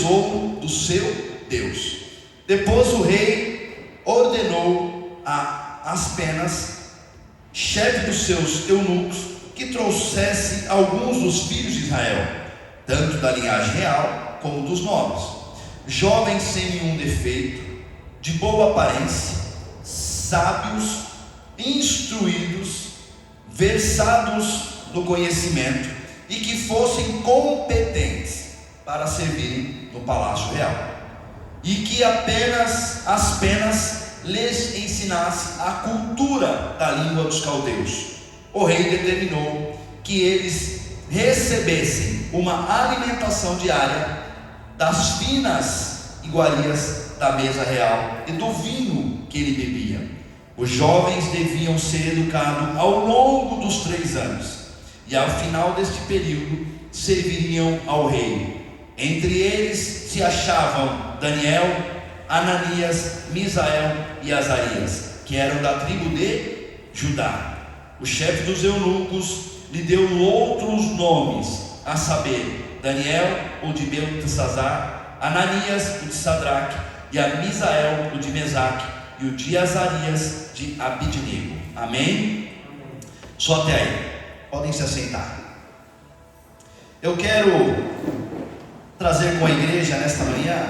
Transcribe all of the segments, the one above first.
tesouro do seu Deus. Depois o rei ordenou a Aspenas, chefe dos seus eunucos, que trouxesse alguns dos filhos de Israel, tanto da linhagem real como dos nobres, jovens sem nenhum defeito, de boa aparência, sábios, instruídos, versados no conhecimento, e que fossem competentes para servirem no palácio real, e que as penas lhes ensinasse a cultura da língua dos caldeus. O rei determinou que eles recebessem uma alimentação diária das finas iguarias da mesa real e do vinho que ele bebia. Os jovens deviam ser educados ao longo dos 3 anos, e ao final deste período serviriam ao rei. Entre eles se achavam Daniel, Ananias, Misael e Azarias, que eram da tribo de Judá. O chefe dos eunucos lhe deu outros nomes, a saber, Daniel, o de Beltesazar, Ananias, o de Sadraque, e a Misael, o de Mesaque, e o de Azarias, de Abidnego. Amém? Só até aí. Podem se assentar. Eu quero trazer com a igreja nesta manhã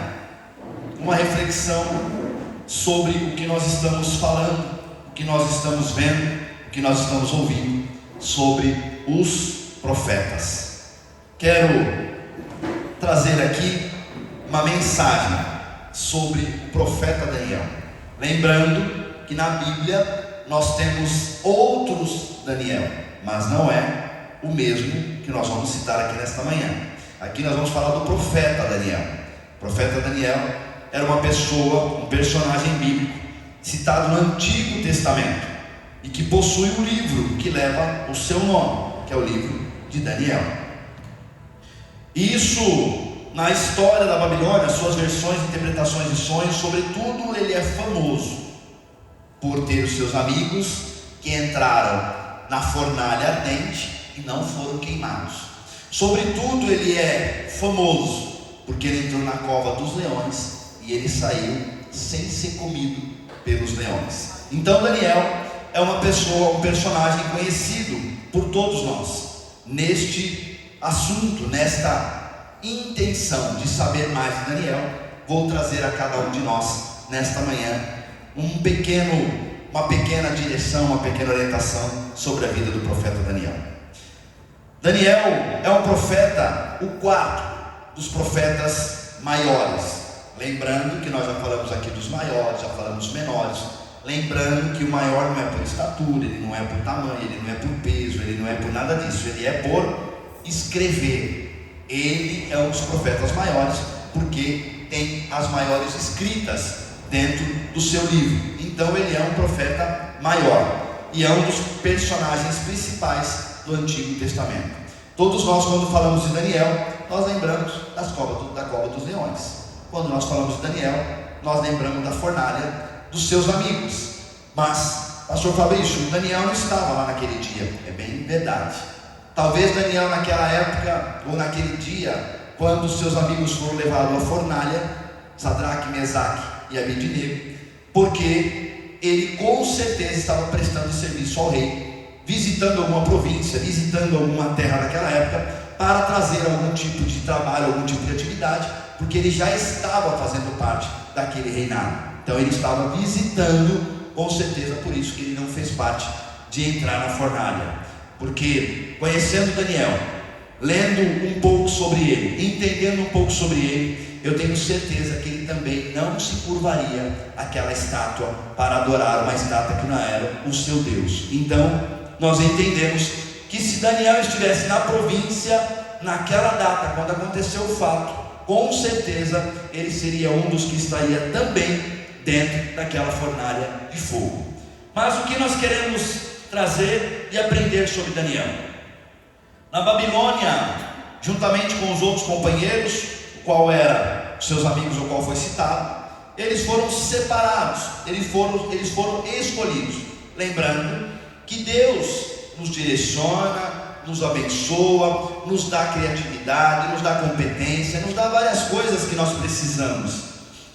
uma reflexão sobre o que nós estamos falando, o que nós estamos vendo, o que nós estamos ouvindo sobre os profetas. Quero trazer aqui uma mensagem sobre o profeta Daniel, lembrando que na Bíblia nós temos outros Daniel, mas não é o mesmo que nós vamos citar aqui nesta manhã. Aqui nós vamos falar do profeta Daniel. O profeta Daniel era uma pessoa, um personagem bíblico citado no Antigo Testamento, e que possui um livro que leva o seu nome, que é o livro de Daniel. Isso, na história da Babilônia, suas versões, interpretações de sonhos, sobretudo, ele é famoso por ter os seus amigos que entraram na fornalha ardente e não foram queimados. Sobretudo, ele é famoso porque ele entrou na cova dos leões e ele saiu sem ser comido pelos leões. Então Daniel é uma pessoa, um personagem conhecido por todos nós. Neste assunto, nesta intenção de saber mais de Daniel, vou trazer a cada um de nós nesta manhã uma pequena direção, uma pequena orientação sobre a vida do profeta Daniel. Daniel é um profeta, o quarto dos profetas maiores. Lembrando que nós já falamos aqui dos maiores, já falamos dos menores. Lembrando que o maior não é por estatura, ele não é por tamanho, ele não é por peso, ele não é por nada disso, ele é por escrever. Ele é um dos profetas maiores porque tem as maiores escritas dentro do seu livro. Então ele é um profeta maior e é um dos personagens principais do Antigo Testamento. Todos nós, quando falamos de Daniel, nós lembramos da cova dos leões. Quando nós falamos de Daniel, nós lembramos da fornalha dos seus amigos. Mas, pastor Fabrício, Daniel não estava lá naquele dia. É bem verdade. Talvez Daniel naquela época, ou naquele dia, quando os seus amigos foram levados à fornalha, Sadraque, Mesaque e Abidnego, porque ele com certeza estava prestando serviço ao rei, visitando alguma província, visitando alguma terra naquela época, para trazer algum tipo de trabalho, algum tipo de atividade, porque ele já estava fazendo parte daquele reinado. Então ele estava visitando, com certeza, por isso que ele não fez parte de entrar na fornalha. Porque conhecendo Daniel, lendo um pouco sobre ele, entendendo um pouco sobre ele, eu tenho certeza que ele também não se curvaria àquela estátua para adorar uma estátua que não era o seu Deus. Então nós entendemos que se Daniel estivesse na província naquela data, quando aconteceu o fato, com certeza ele seria um dos que estaria também dentro daquela fornalha de fogo. Mas o que nós queremos trazer e aprender sobre Daniel? Na Babilônia, juntamente com os outros companheiros, o qual era seus amigos, o qual foi citado, eles foram separados, eles foram escolhidos. Lembrando que Deus nos direciona, nos abençoa, nos dá criatividade, nos dá competência, nos dá várias coisas que nós precisamos.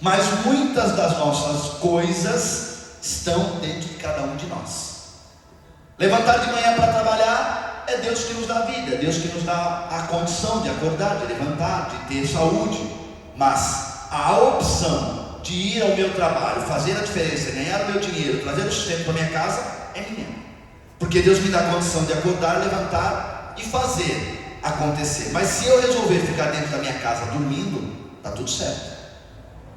Mas muitas das nossas coisas estão dentro de cada um de nós. Levantar de manhã para trabalhar é Deus que nos dá vida, é Deus que nos dá a condição de acordar, de levantar, de ter saúde. Mas a opção de ir ao meu trabalho, fazer a diferença, ganhar o meu dinheiro, trazer o sustento para minha casa é minha, porque Deus me dá a condição de acordar, levantar e fazer acontecer. Mas se eu resolver ficar dentro da minha casa dormindo, está tudo certo.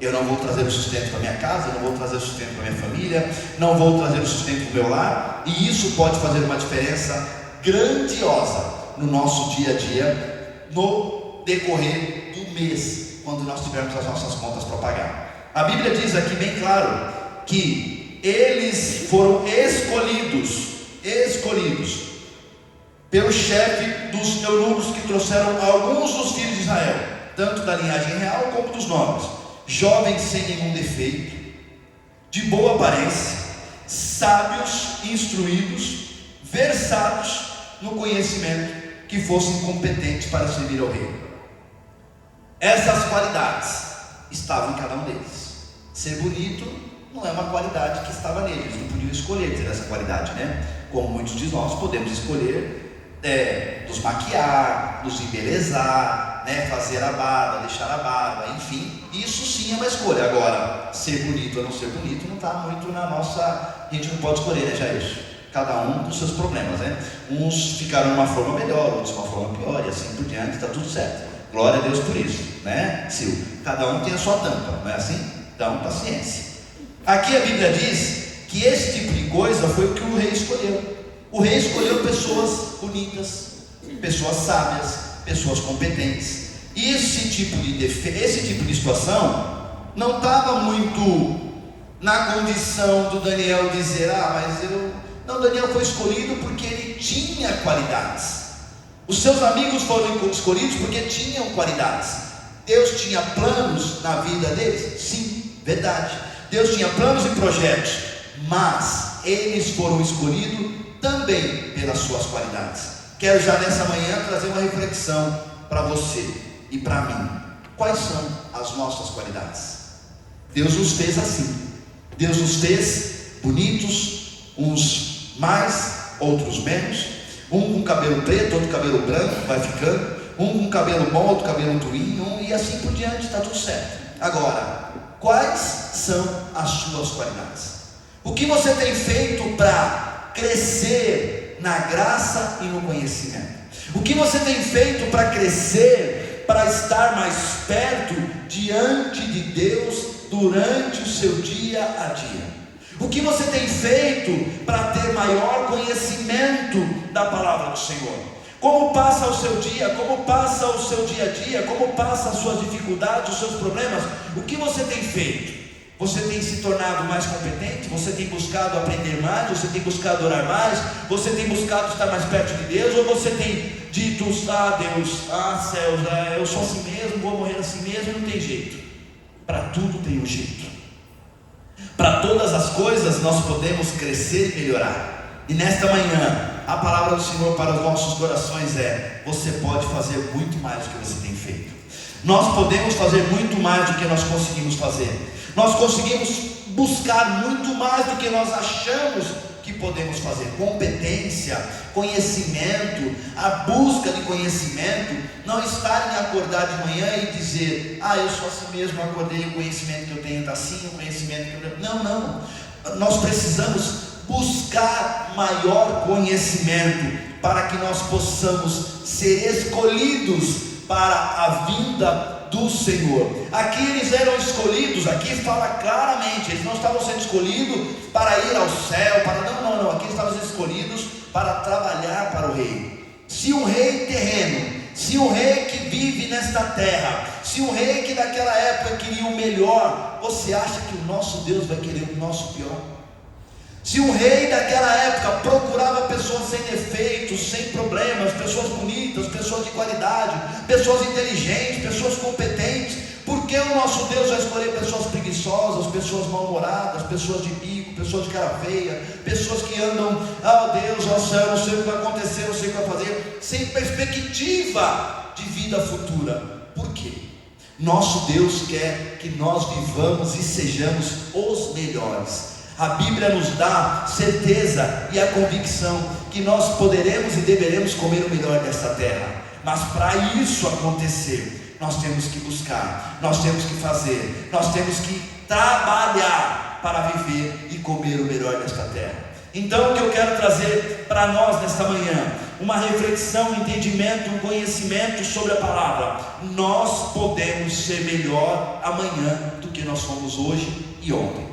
Eu não vou trazer o sustento para minha casa, não vou trazer o sustento para minha família, não vou trazer o sustento para o meu lar, e isso pode fazer uma diferença grandiosa no nosso dia a dia, no decorrer do mês, quando nós tivermos as nossas contas para pagar. A Bíblia diz aqui bem claro que eles foram escolhidos pelo chefe dos eunucos que trouxeram alguns dos filhos de Israel, tanto da linhagem real como dos nobres, jovens sem nenhum defeito, de boa aparência, sábios, instruídos, versados no conhecimento, que fossem competentes para servir ao rei. Essas qualidades estavam em cada um deles. Ser bonito não é uma qualidade que estava neles, eles não podiam escolher ter essa qualidade, né? Como muitos de nós podemos escolher nos maquiar, nos embelezar, fazer a barba, deixar a barba, enfim, isso sim é uma escolha. Agora, ser bonito ou não ser bonito não está muito na nossa. A gente não pode escolher, né, Jair? Cada um com seus problemas, né? Uns ficaram de uma forma melhor, outros de uma forma pior, e assim por diante, está tudo certo. Glória a Deus por isso, né, Sil? Cada um tem a sua tampa, não é assim? Então, paciência. Aqui a Bíblia diz que esse tipo de coisa foi o que o rei escolheu. O rei escolheu pessoas bonitas, pessoas sábias, pessoas competentes. E esse tipo de situação não estava muito na condição do Daniel dizer: Não, Daniel foi escolhido porque ele tinha qualidades. Os seus amigos foram escolhidos porque tinham qualidades. Deus tinha planos na vida deles? Sim, verdade. Deus tinha planos e projetos, mas eles foram escolhidos também pelas suas qualidades. Quero já nessa manhã trazer uma reflexão para você e para mim. Quais são as nossas qualidades? Deus nos fez assim. Deus nos fez bonitos, uns mais, outros menos. Um com cabelo preto, outro cabelo branco, vai ficando. Um com cabelo bom, outro cabelo ruim, e assim por diante, está tudo certo. Agora, quais são as suas qualidades? O que você tem feito para crescer na graça e no conhecimento? O que você tem feito para crescer, para estar mais perto diante de Deus durante o seu dia a dia? O que você tem feito para ter maior conhecimento da palavra do Senhor? Como passa o seu dia? Como passa o seu dia a dia? Como passa as suas dificuldades, os seus problemas? O que você tem feito? Você tem se tornado mais competente? Você tem buscado aprender mais? Você tem buscado orar mais? Você tem buscado estar mais perto de Deus? Ou você tem dito: Deus, céus, eu sou assim mesmo, vou morrer assim mesmo, não tem jeito? Para tudo tem um jeito. Para todas as coisas nós podemos crescer e melhorar. E nesta manhã, a palavra do Senhor para os nossos corações é: você pode fazer muito mais do que você tem feito. Nós podemos fazer muito mais do que nós conseguimos fazer. Nós conseguimos buscar muito mais do que nós achamos que podemos fazer. Competência, conhecimento, a busca de conhecimento, não estar em acordar de manhã e dizer: eu sou assim mesmo, acordei, o conhecimento que eu tenho está assim, o conhecimento que eu tenho. Não, nós precisamos buscar maior conhecimento para que nós possamos ser escolhidos para a vinda do Senhor. Aqui eles eram escolhidos, aqui fala claramente, eles não estavam sendo escolhidos para ir ao céu, não, aqui estavam sendo escolhidos para trabalhar para o rei. Se um rei terreno, se um rei que vive nesta terra, se um rei que naquela época queria o melhor, você acha que o nosso Deus vai querer o nosso pior? Se um rei daquela época procurava pessoas sem defeitos, sem problemas, pessoas bonitas, pessoas de qualidade, pessoas inteligentes, pessoas competentes, por que o nosso Deus vai escolher pessoas preguiçosas? preguiçosas, pessoas mal-humoradas, pessoas de bico, pessoas de cara feia, pessoas que andam, Deus, céu, não sei o que vai acontecer, não sei o que vai fazer, sem perspectiva de vida futura. Por quê? Nosso Deus quer que nós vivamos e sejamos os melhores. A Bíblia nos dá certeza e a convicção que nós poderemos e deveremos comer o melhor desta terra. Mas para isso acontecer, nós temos que buscar, nós temos que fazer, nós temos que trabalhar para viver e comer o melhor desta terra. Então o que eu quero trazer para nós nesta manhã, uma reflexão, um entendimento, um conhecimento sobre a palavra. Nós podemos ser melhor amanhã do que nós fomos hoje e ontem.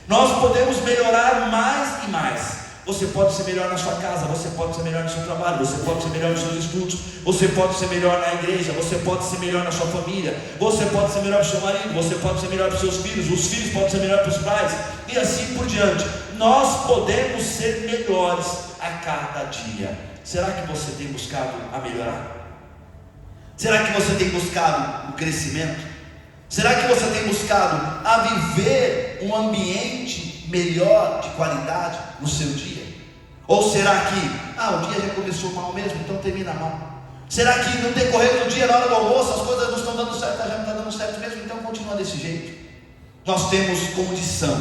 Nós podemos melhorar mais e mais. Você pode ser melhor na sua casa, você pode ser melhor no seu trabalho, você pode ser melhor nos seus estudos, você pode ser melhor na igreja, você pode ser melhor na sua família, você pode ser melhor para o seu marido, você pode ser melhor para os seus filhos, os filhos podem ser melhor para os pais, e assim por diante. Nós podemos ser melhores a cada dia. Será que você tem buscado a melhorar? Será que você tem buscado o crescimento? Será que você tem buscado a viver um ambiente melhor, de qualidade no seu dia? Ou será que, o dia já começou mal mesmo, então termina mal? Será que no decorrer do dia, na hora do almoço, as coisas não estão dando certo, já não está dando certo mesmo, então continua desse jeito? Nós temos condição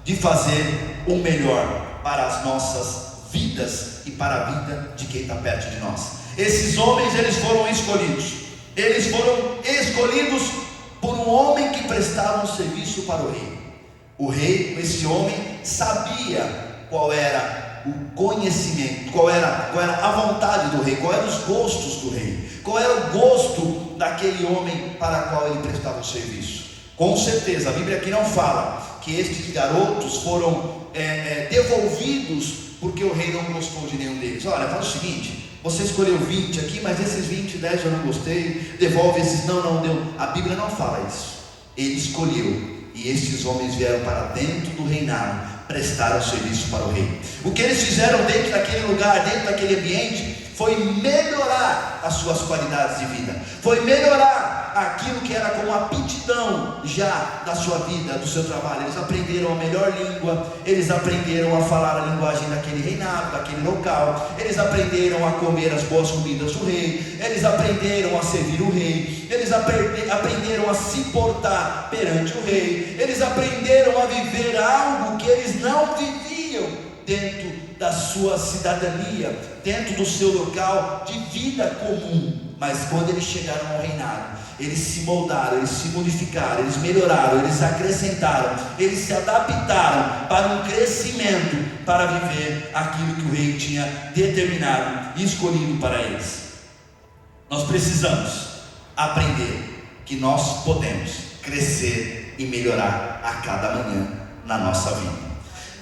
de fazer o melhor para as nossas vidas e para a vida de quem está perto de nós. Esses homens, eles foram escolhidos por um homem que prestava um serviço para o rei. O rei, esse homem, sabia qual era o conhecimento, qual era a vontade do rei, qual eram os gostos do rei, qual era o gosto daquele homem para qual ele prestava o serviço. Com certeza, a Bíblia aqui não fala que estes garotos foram devolvidos porque o rei não gostou de nenhum deles. Olha, fala o seguinte: você escolheu 20 aqui, mas esses 20, 10 eu não gostei, devolve esses, não deu. A Bíblia não fala isso. Ele escolheu, e estes homens vieram para dentro do reinado, prestaram serviço para o rei. O que eles fizeram dentro daquele lugar, dentro daquele ambiente, foi melhorar as suas qualidades de vida, foi melhorar aquilo que era como aptidão já da sua vida, do seu trabalho. Eles aprenderam a melhor língua, eles aprenderam a falar a linguagem daquele reinado, daquele local, eles aprenderam a comer as boas comidas do rei, eles aprenderam a servir o rei, eles aprenderam a se portar perante o rei, eles aprenderam a viver algo que eles não viviam dentro da sua cidadania, dentro do seu local de vida comum. Mas quando eles chegaram ao reinado, eles se moldaram, eles se modificaram, eles melhoraram, eles acrescentaram, eles se adaptaram para um crescimento, para viver aquilo que o rei tinha determinado e escolhido para eles. Nós precisamos aprender que nós podemos crescer e melhorar a cada manhã na nossa vida.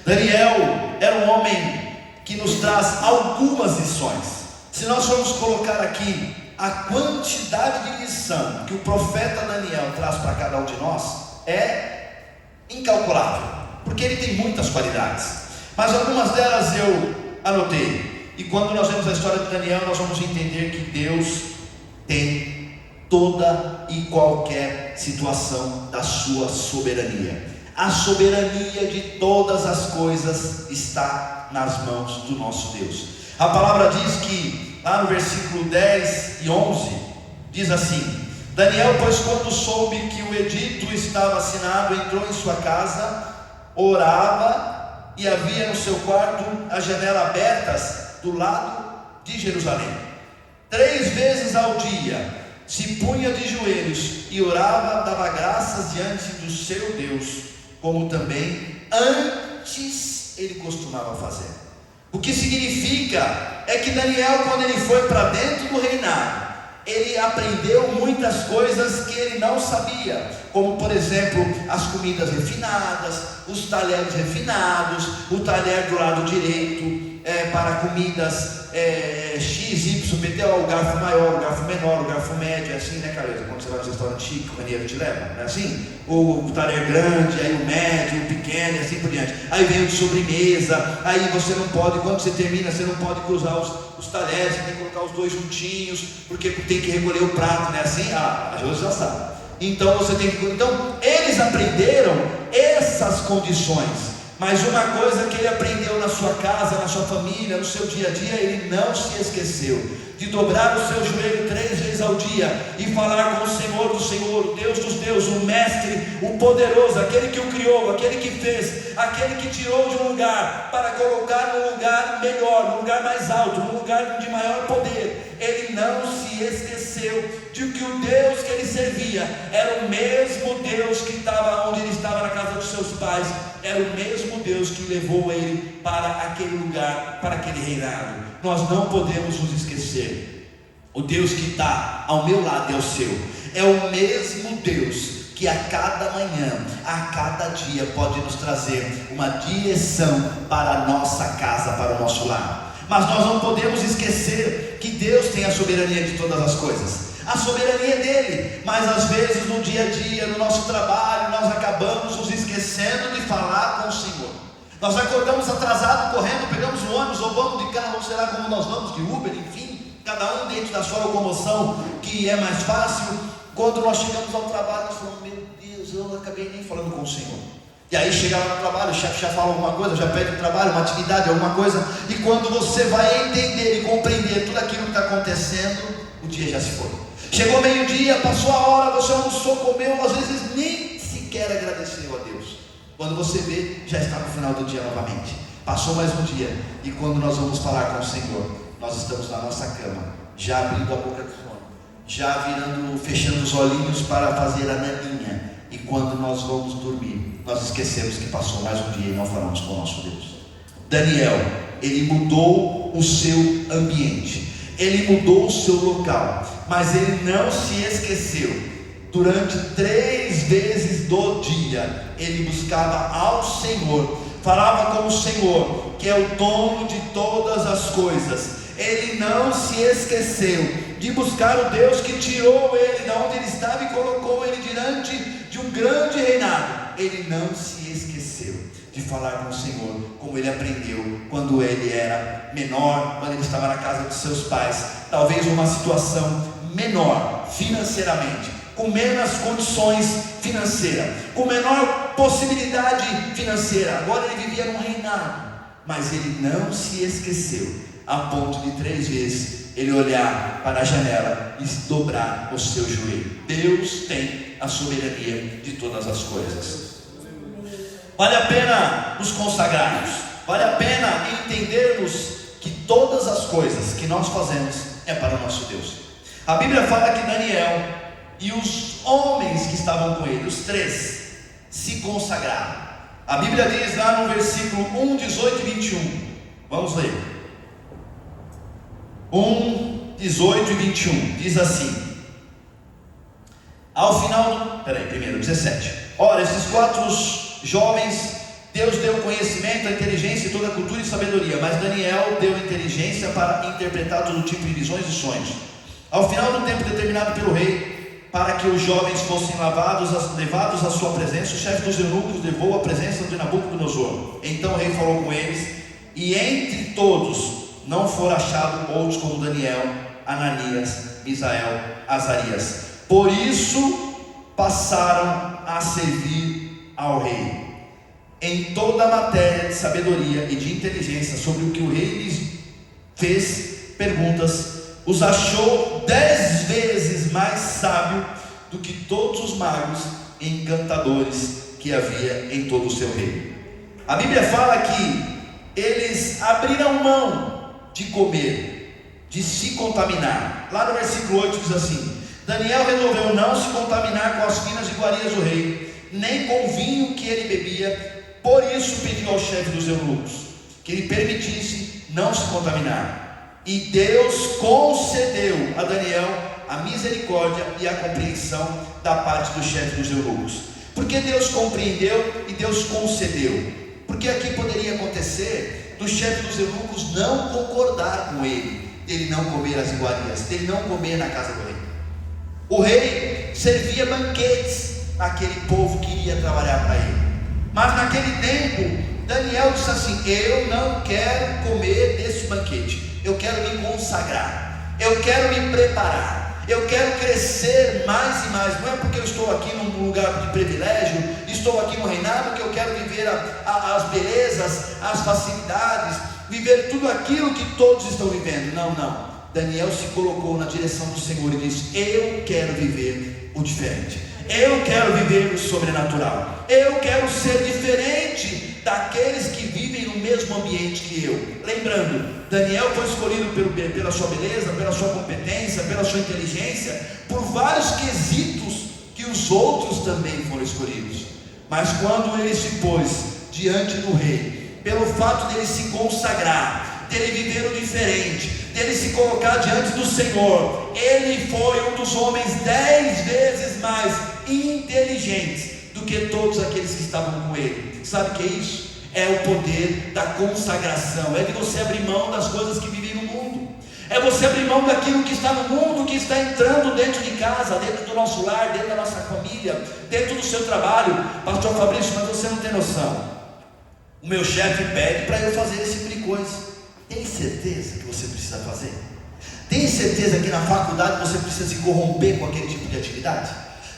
Daniel era um homem que nos traz algumas lições. Se nós formos colocar aqui a quantidade de lição que o profeta Daniel traz para cada um de nós, é incalculável, porque ele tem muitas qualidades, mas algumas delas eu anotei. E quando nós vemos a história de Daniel, nós vamos entender que Deus tem toda e qualquer situação da sua soberania. A soberania de todas as coisas está nas mãos do nosso Deus. A palavra diz que, lá no versículo 10 e 11, diz assim: Daniel, pois, quando soube que o edito estava assinado, entrou em sua casa, orava, e havia no seu quarto as janelas abertas do lado de Jerusalém. 3 vezes ao dia se punha de joelhos e orava, dava graças diante do seu Deus, como também antes ele costumava fazer. O que significa é que Daniel, quando ele foi para dentro do reinado, ele aprendeu muitas coisas que ele não sabia, como por exemplo as comidas refinadas, os talheres refinados, o talher do lado direito para comidas X, Y, PT, o garfo maior, o garfo menor, o garfo médio, é assim, né, Careza? Quando você vai no restaurante chique, o maneiro te leva, não é assim? O talher grande, aí o médio, o pequeno, e assim por diante. Aí vem o de sobremesa, aí você não pode, quando você termina, você não pode cruzar os talheres, você tem que colocar os dois juntinhos, porque tem que recolher o prato, não é assim? A Josi já sabe. Então você tem que. Então, eles eles aprenderam essas condições. Mas uma coisa que ele aprendeu na sua casa, na sua família, no seu dia a dia, ele não se esqueceu de dobrar o seu joelho 3 vezes ao dia e falar com o Senhor do Senhor, o Deus dos deuses, o Mestre, o poderoso, aquele que o criou, aquele que fez, aquele que tirou de um lugar para colocar num lugar melhor, num lugar mais alto, num lugar de maior poder. Ele não se esqueceu de que o Deus que ele servia era o mesmo Deus que estava onde ele estava na casa dos seus pais, era o mesmo Deus que levou ele para aquele lugar, para aquele reinado. Nós não podemos nos esquecer. O Deus que está ao meu lado é o seu, é o mesmo Deus que a cada manhã, a cada dia pode nos trazer uma direção para a nossa casa, para o nosso lar. Mas nós não podemos esquecer que Deus tem a soberania de todas as coisas, a soberania dele. Mas às vezes no dia a dia, no nosso trabalho, nós acabamos nos esquecendo de falar com o Senhor. Nós acordamos atrasados, correndo, pegamos o ônibus, ou vamos de carro, ou sei lá como nós vamos, de Uber, enfim, cada um dentro da sua locomoção, que é mais fácil. Quando nós chegamos ao trabalho, nós falamos: meu Deus, eu acabei nem falando com o Senhor. E aí chega lá no trabalho, o chefe já fala alguma coisa, já pede trabalho, uma atividade, alguma coisa, e quando você vai entender e compreender tudo aquilo que está acontecendo, o dia já se foi. Chegou meio-dia, passou a hora, você almoçou, comeu, às vezes nem sequer agradeceu a Deus. Quando você vê, já está no final do dia novamente. Passou mais um dia, e quando nós vamos falar com o Senhor, nós estamos na nossa cama, já abrindo a boca do sono, já virando, fechando os olhinhos para fazer a naninha. E quando nós vamos dormir, nós esquecemos que passou mais um dia e não falamos com o nosso Deus. Daniel, ele mudou o seu ambiente, ele mudou o seu local, mas ele não se esqueceu. Durante 3 vezes do dia, ele buscava ao Senhor, falava com o Senhor, que é o dono de todas as coisas. Ele não se esqueceu de buscar o Deus que tirou ele de onde ele estava e colocou ele diante de um grande reinado. Ele não se esqueceu de falar com o Senhor, como ele aprendeu quando ele era menor, quando ele estava na casa dos seus pais, talvez uma situação menor financeiramente, com menos condições financeiras, com menor possibilidade financeira. Agora ele vivia num reinado, mas ele não se esqueceu, a ponto de 3 vezes ele olhar para a janela e dobrar o seu joelho. Deus tem a soberania de todas as coisas. Vale a pena nos consagrarmos, vale a pena entendermos que todas as coisas que nós fazemos é para o nosso Deus. A Bíblia fala que Daniel e os homens que estavam com ele, os 3, se consagraram. A Bíblia diz lá no versículo 1, 18 e 21. Vamos ler. 1, 18 e 21. Diz assim: ao final, primeiro 17. Ora, esses 4 jovens, Deus deu conhecimento, a inteligência e toda a cultura e sabedoria, mas Daniel deu inteligência para interpretar todo tipo de visões e sonhos. Ao final do tempo determinado pelo rei, para que os jovens fossem levados à sua presença, o chefe dos eunucos levou a presença de Nabucodonosor. Então o rei falou com eles, e entre todos não foram achados outros como Daniel, Ananias, Misael, Azarias. Por isso passaram a servir ao rei em toda a matéria de sabedoria e de inteligência, sobre o que o rei lhes fez perguntas. Os achou 10 vezes mais sábio do que todos os magos e encantadores que havia em todo o seu reino. A Bíblia fala que eles abriram mão de comer, de se contaminar. Lá no versículo 8 diz assim: Daniel resolveu não se contaminar com as finas iguarias do rei, nem com o vinho que ele bebia. Por isso pediu ao chefe dos eunucos que ele permitisse não se contaminar. E Deus concedeu a Daniel a misericórdia e a compreensão da parte do chefe dos eunucos. Porque Deus compreendeu e Deus concedeu? Porque aqui poderia acontecer do chefe dos eunucos não concordar com ele, dele não comer as iguarias, dele não comer na casa do rei. O rei servia banquetes àquele povo que iria trabalhar para ele. Mas naquele tempo, Daniel disse assim: eu não quero comer desse banquete, eu quero me consagrar, eu quero me preparar. eu quero crescer mais e mais. Não é porque eu estou aqui num lugar de privilégio, estou aqui no reinado, que eu quero viver as belezas, as facilidades, viver tudo aquilo que todos estão vivendo. Não, não. Daniel se colocou na direção do Senhor e disse: eu quero viver o diferente, eu quero viver o sobrenatural, eu quero ser diferente daqueles que vivem no mesmo ambiente que eu. Lembrando, Daniel foi escolhido pela sua beleza, pela sua competência, pela sua inteligência, por vários quesitos que os outros também foram escolhidos. Mas quando ele se pôs diante do rei, pelo fato dele se consagrar, dele viver o diferente, dele se colocar diante do Senhor, ele foi um dos homens 10 vezes mais inteligentes do que todos aqueles que estavam com ele. Sabe o que é isso? É o poder da consagração, é de você abrir mão das coisas que vivem no mundo, é você abrir mão daquilo que está no mundo, que está entrando dentro de casa, dentro do nosso lar, dentro da nossa família, dentro do seu trabalho. Pastor Fabrício, mas você não tem noção, o meu chefe pede para eu fazer esse tipo de coisa. Tem certeza que você precisa fazer? Tem certeza que na faculdade você precisa se corromper com aquele tipo de atividade?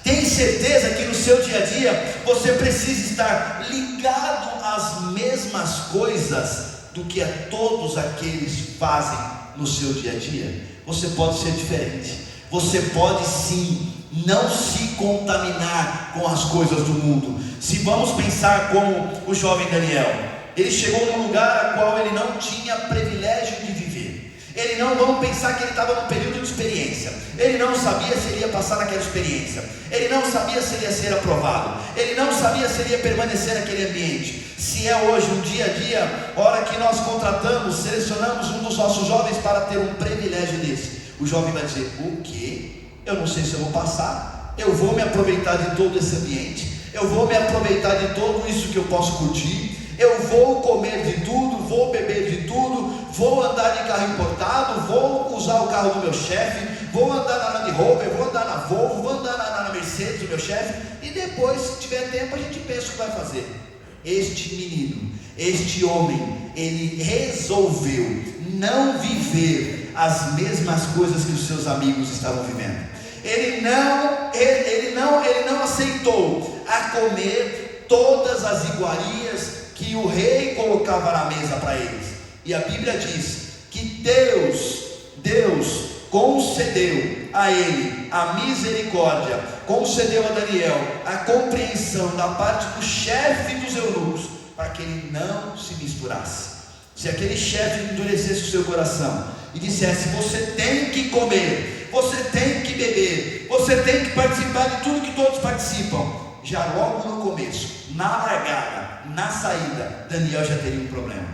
Tem certeza que no seu dia a dia você precisa estar ligado às mesmas coisas do que a todos aqueles fazem no seu dia a dia? Você pode ser diferente, você pode sim não se contaminar com as coisas do mundo. Se vamos pensar como o jovem Daniel, ele chegou num lugar a qual ele não tinha privilégio de viver. Ele não, vamos pensar que ele estava num período de experiência. Ele não sabia se ele ia passar naquela experiência. Ele não sabia se ele ia ser aprovado. Ele não sabia se ele ia permanecer naquele ambiente. Se é hoje um dia a dia, hora que nós contratamos, selecionamos um dos nossos jovens para ter um privilégio desse, o jovem vai dizer: o quê? Eu não sei se eu vou passar. Eu vou me aproveitar de todo esse ambiente, eu vou me aproveitar de tudo isso que eu posso curtir, eu vou comer de tudo, vou beber de tudo, vou andar de carro importado, vou usar o carro do meu chefe, vou andar na Land Rover, vou andar na Volvo, vou andar na Mercedes do meu chefe, e depois, se tiver tempo, a gente pensa o que vai fazer. Este menino, este homem, ele resolveu não viver as mesmas coisas que os seus amigos estavam vivendo. Ele não aceitou a comer todas as iguarias que o rei colocava na mesa para eles. E a Bíblia diz que Deus concedeu a ele a misericórdia, concedeu a Daniel a compreensão da parte do chefe dos eunucos, para que ele não se misturasse. Se aquele chefe endurecesse o seu coração e dissesse: você tem que comer, você tem que beber, você tem que participar de tudo que todos participam, já logo no começo, na largada, na saída, Daniel já teria um problema,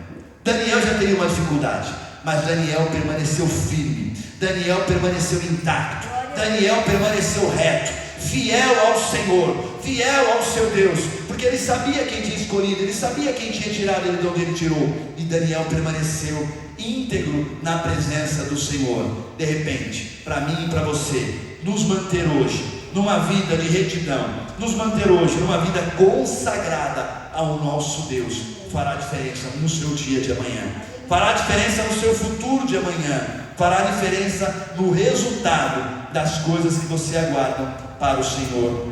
Daniel já teria uma dificuldade. Mas Daniel permaneceu firme, Daniel permaneceu intacto, Daniel permaneceu reto, fiel ao Senhor, fiel ao seu Deus, porque ele sabia quem tinha escolhido, ele sabia quem tinha tirado ele de onde ele tirou, e Daniel permaneceu íntegro na presença do Senhor. De repente, para mim e para você, nos manter hoje numa vida de retidão, nos manter hoje numa vida consagrada ao nosso Deus, fará diferença no seu dia de amanhã, fará diferença no seu futuro de amanhã, fará diferença no resultado das coisas que você aguarda para o Senhor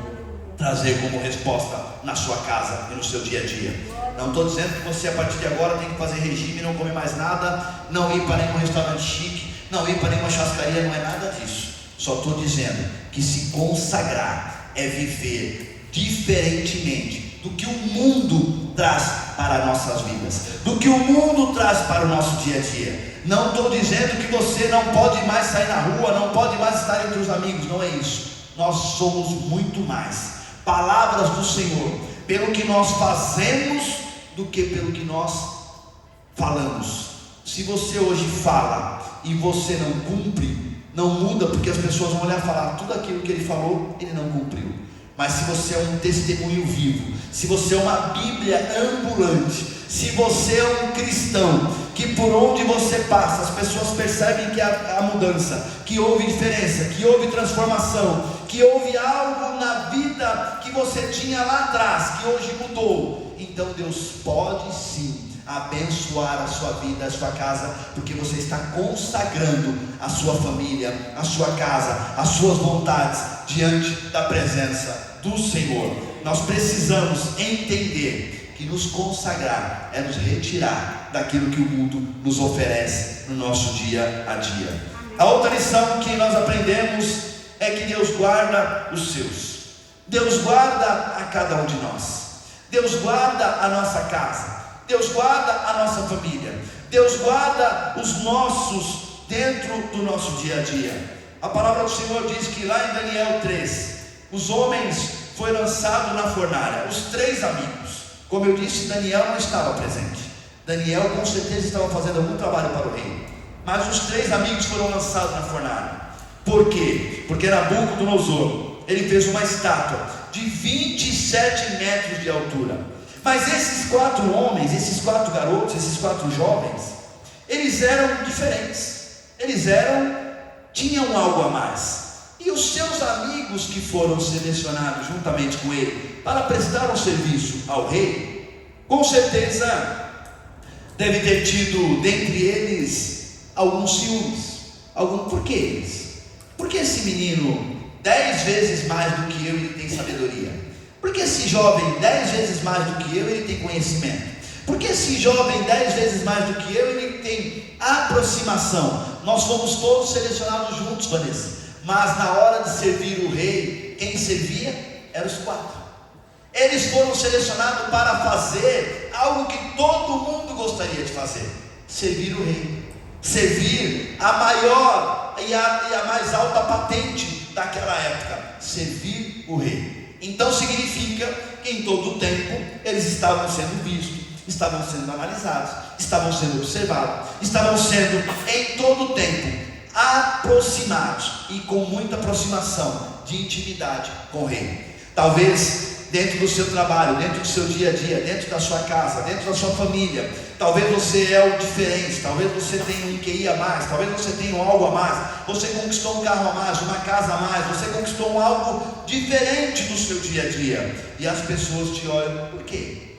trazer como resposta na sua casa e no seu dia a dia. Não estou dizendo que você a partir de agora tem que fazer regime, não comer mais nada, não ir para nenhum restaurante chique, não ir para nenhuma churrascaria, não é nada disso. Só estou dizendo que se consagrar é viver diferentemente do que o mundo traz para nossas vidas, do que o mundo traz para o nosso dia a dia. Não estou dizendo que você não pode mais sair na rua, não pode mais estar entre os amigos, não é isso. Nós somos muito mais palavras do Senhor pelo que nós fazemos do que pelo que nós falamos. Se você hoje fala e você não cumpre, não muda, porque as pessoas vão olhar e falar: tudo aquilo que ele falou, ele não cumpriu. Mas se você é um testemunho vivo, se você é uma Bíblia ambulante, se você é um cristão, que por onde você passa, as pessoas percebem que há mudança, que houve diferença, que houve transformação, que houve algo na vida que você tinha lá atrás, que hoje mudou, então Deus pode sim abençoar a sua vida, a sua casa, porque você está consagrando a sua família, a sua casa, as suas vontades diante da presença do Senhor. Nós precisamos entender que nos consagrar é nos retirar daquilo que o mundo nos oferece no nosso dia a dia. A outra lição que nós aprendemos é que Deus guarda os seus. Deus guarda a cada um de nós. Deus guarda a nossa casa. Deus guarda a nossa família. Deus guarda os nossos dentro do nosso dia a dia. A palavra do Senhor diz que lá em Daniel 3, os homens foram lançados na fornalha, os 3 amigos. Como eu disse, Daniel não estava presente. Daniel com certeza estava fazendo algum trabalho para o rei. Mas os 3 amigos foram lançados na fornalha. Por quê? Porque Nabucodonosor, ele fez uma estátua de 27 metros de altura. Mas esses 4 homens, esses 4 garotos, esses 4 jovens, eles eram diferentes. Tinham algo a mais. E os seus amigos que foram selecionados juntamente com ele para prestar um serviço ao rei, com certeza deve ter tido dentre eles alguns ciúmes. Por que eles? Porque esse menino 10 vezes mais do que eu, ele tem sabedoria? Porque esse jovem 10 vezes mais do que eu, ele tem conhecimento? Porque esse jovem 10 vezes mais do que eu, ele tem aproximação? Nós fomos todos selecionados juntos, Vanessa, mas na hora de servir o rei, quem servia eram os 4. Eles foram selecionados para fazer algo que todo mundo gostaria de fazer: servir o rei, servir a maior e a mais alta patente daquela época, servir o rei. Então significa que em todo o tempo eles estavam sendo vistos, estavam sendo analisados, estavam sendo observados, estavam sendo em todo o tempo aproximados e com muita aproximação de intimidade com o rei. Talvez dentro do seu trabalho, dentro do seu dia a dia, dentro da sua casa, dentro da sua família, talvez você é o diferente, talvez você tenha um QI a mais, talvez você tenha algo a mais, você conquistou um carro a mais, uma casa a mais, você conquistou algo diferente do seu dia a dia, e as pessoas te olham: por quê?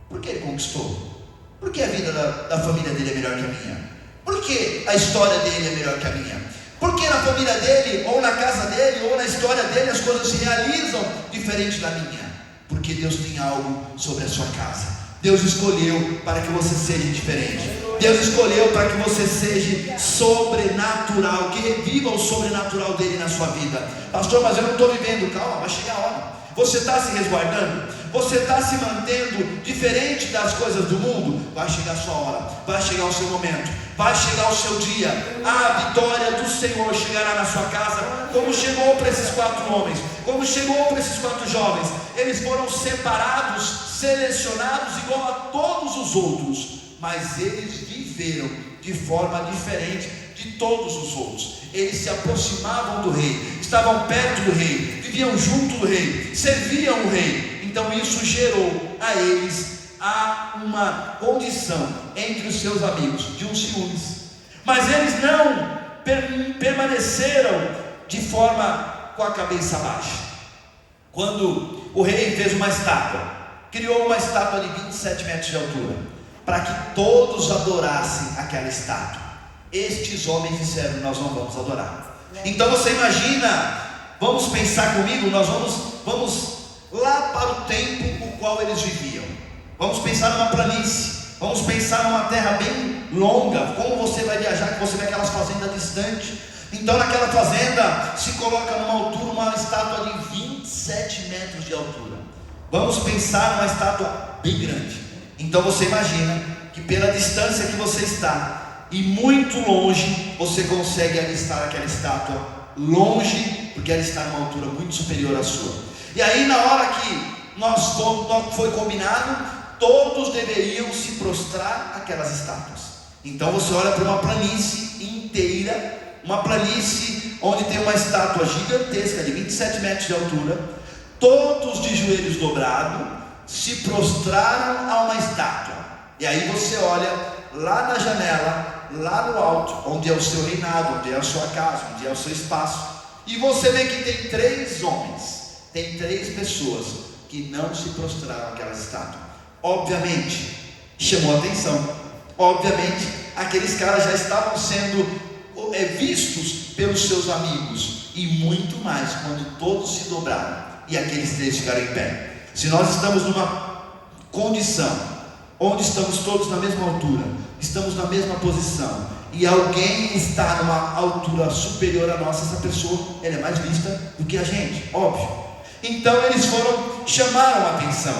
Por que ele conquistou? Por que a vida da família dele é melhor que a minha? Por que a história dele é melhor que a minha? Por que na família dele, ou na casa dele, ou na história dele, as coisas se realizam diferente da minha? Porque Deus tem algo sobre a sua casa. Deus escolheu para que você seja diferente. Deus escolheu para que você seja sobrenatural, que reviva o sobrenatural dele na sua vida. Pastor, mas eu não estou vivendo. Calma, vai chegar a hora. Você está se resguardando? Você está se mantendo diferente das coisas do mundo? Vai chegar a sua hora, vai chegar o seu momento, vai chegar o seu dia. A vitória do Senhor chegará na sua casa, como chegou para esses 4 homens, como chegou para esses 4 jovens. Eles foram separados, selecionados igual a todos os outros, mas eles viveram de forma diferente de todos os outros. Eles se aproximavam do rei, estavam perto do rei, viviam junto do rei, serviam o rei. Então isso gerou a eles uma condição entre os seus amigos de um ciúmes. Mas eles não permaneceram de forma com a cabeça baixa. Quando o rei fez uma estátua, criou uma estátua de 27 metros de altura, para que todos adorassem aquela estátua. Estes homens disseram: nós não vamos adorar. Então você imagina, vamos pensar comigo, nós vamos lá para o tempo o qual eles viviam. Vamos pensar numa planície, vamos pensar numa terra bem longa. Como você vai viajar, que você vê aquelas fazendas distantes. Então naquela fazenda se coloca numa altura uma estátua de 27 metros de altura. Vamos pensar numa estátua bem grande. Então você imagina que pela distância que você está e muito longe, você consegue avistar aquela estátua longe, porque ela está numa altura muito superior à sua. E aí na hora que foi combinado, todos deveriam se prostrar aquelas estátuas. Então você olha para uma planície inteira, uma planície onde tem uma estátua gigantesca de 27 metros de altura, todos de joelhos dobrados, se prostraram a uma estátua. E aí você olha lá na janela, lá no alto, onde é o seu reinado, onde é a sua casa, onde é o seu espaço, e você vê que tem 3 homens, tem 3 pessoas que não se prostraram àquela estátua. Obviamente chamou a atenção. Obviamente, aqueles caras já estavam sendo vistos pelos seus amigos, e muito mais quando todos se dobraram e aqueles três ficaram em pé. Se nós estamos numa condição onde estamos todos na mesma altura, estamos na mesma posição, e alguém está numa altura superior a nossa, essa pessoa, ela é mais vista do que a gente, óbvio. Então eles chamaram a atenção.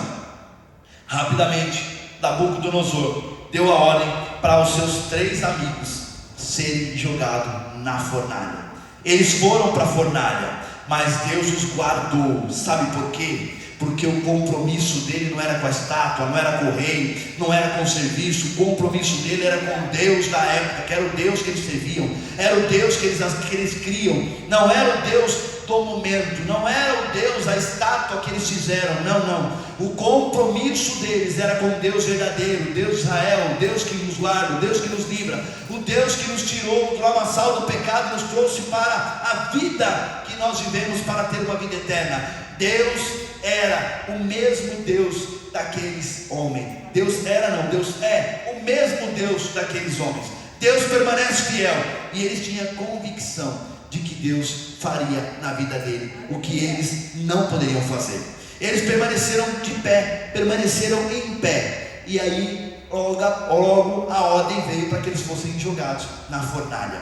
Rapidamente, Nabucodonosor deu a ordem para os seus três amigos serem jogados na fornalha. Eles foram para a fornalha, mas Deus os guardou. Sabe por quê? Porque o compromisso dele não era com a estátua, não era com o rei, não era com o serviço. O compromisso dele era com o Deus da época, que era o Deus que eles serviam, era o Deus que eles criam, não era o Deus do momento, não era o Deus, a estátua que eles fizeram, não. O compromisso deles era com o Deus verdadeiro, o Deus de Israel, o Deus que nos guarda, o Deus que nos livra, o Deus que nos tirou do lamaçal do pecado e nos trouxe para a vida que nós vivemos, para ter uma vida eterna. Deus era o mesmo Deus daqueles homens. Deus é o mesmo Deus daqueles homens. Deus permanece fiel, e eles tinham convicção de que Deus faria na vida dele o que eles não poderiam fazer. Eles permaneceram de pé, permaneceram em pé, e aí logo a ordem veio para que eles fossem jogados na fornalha.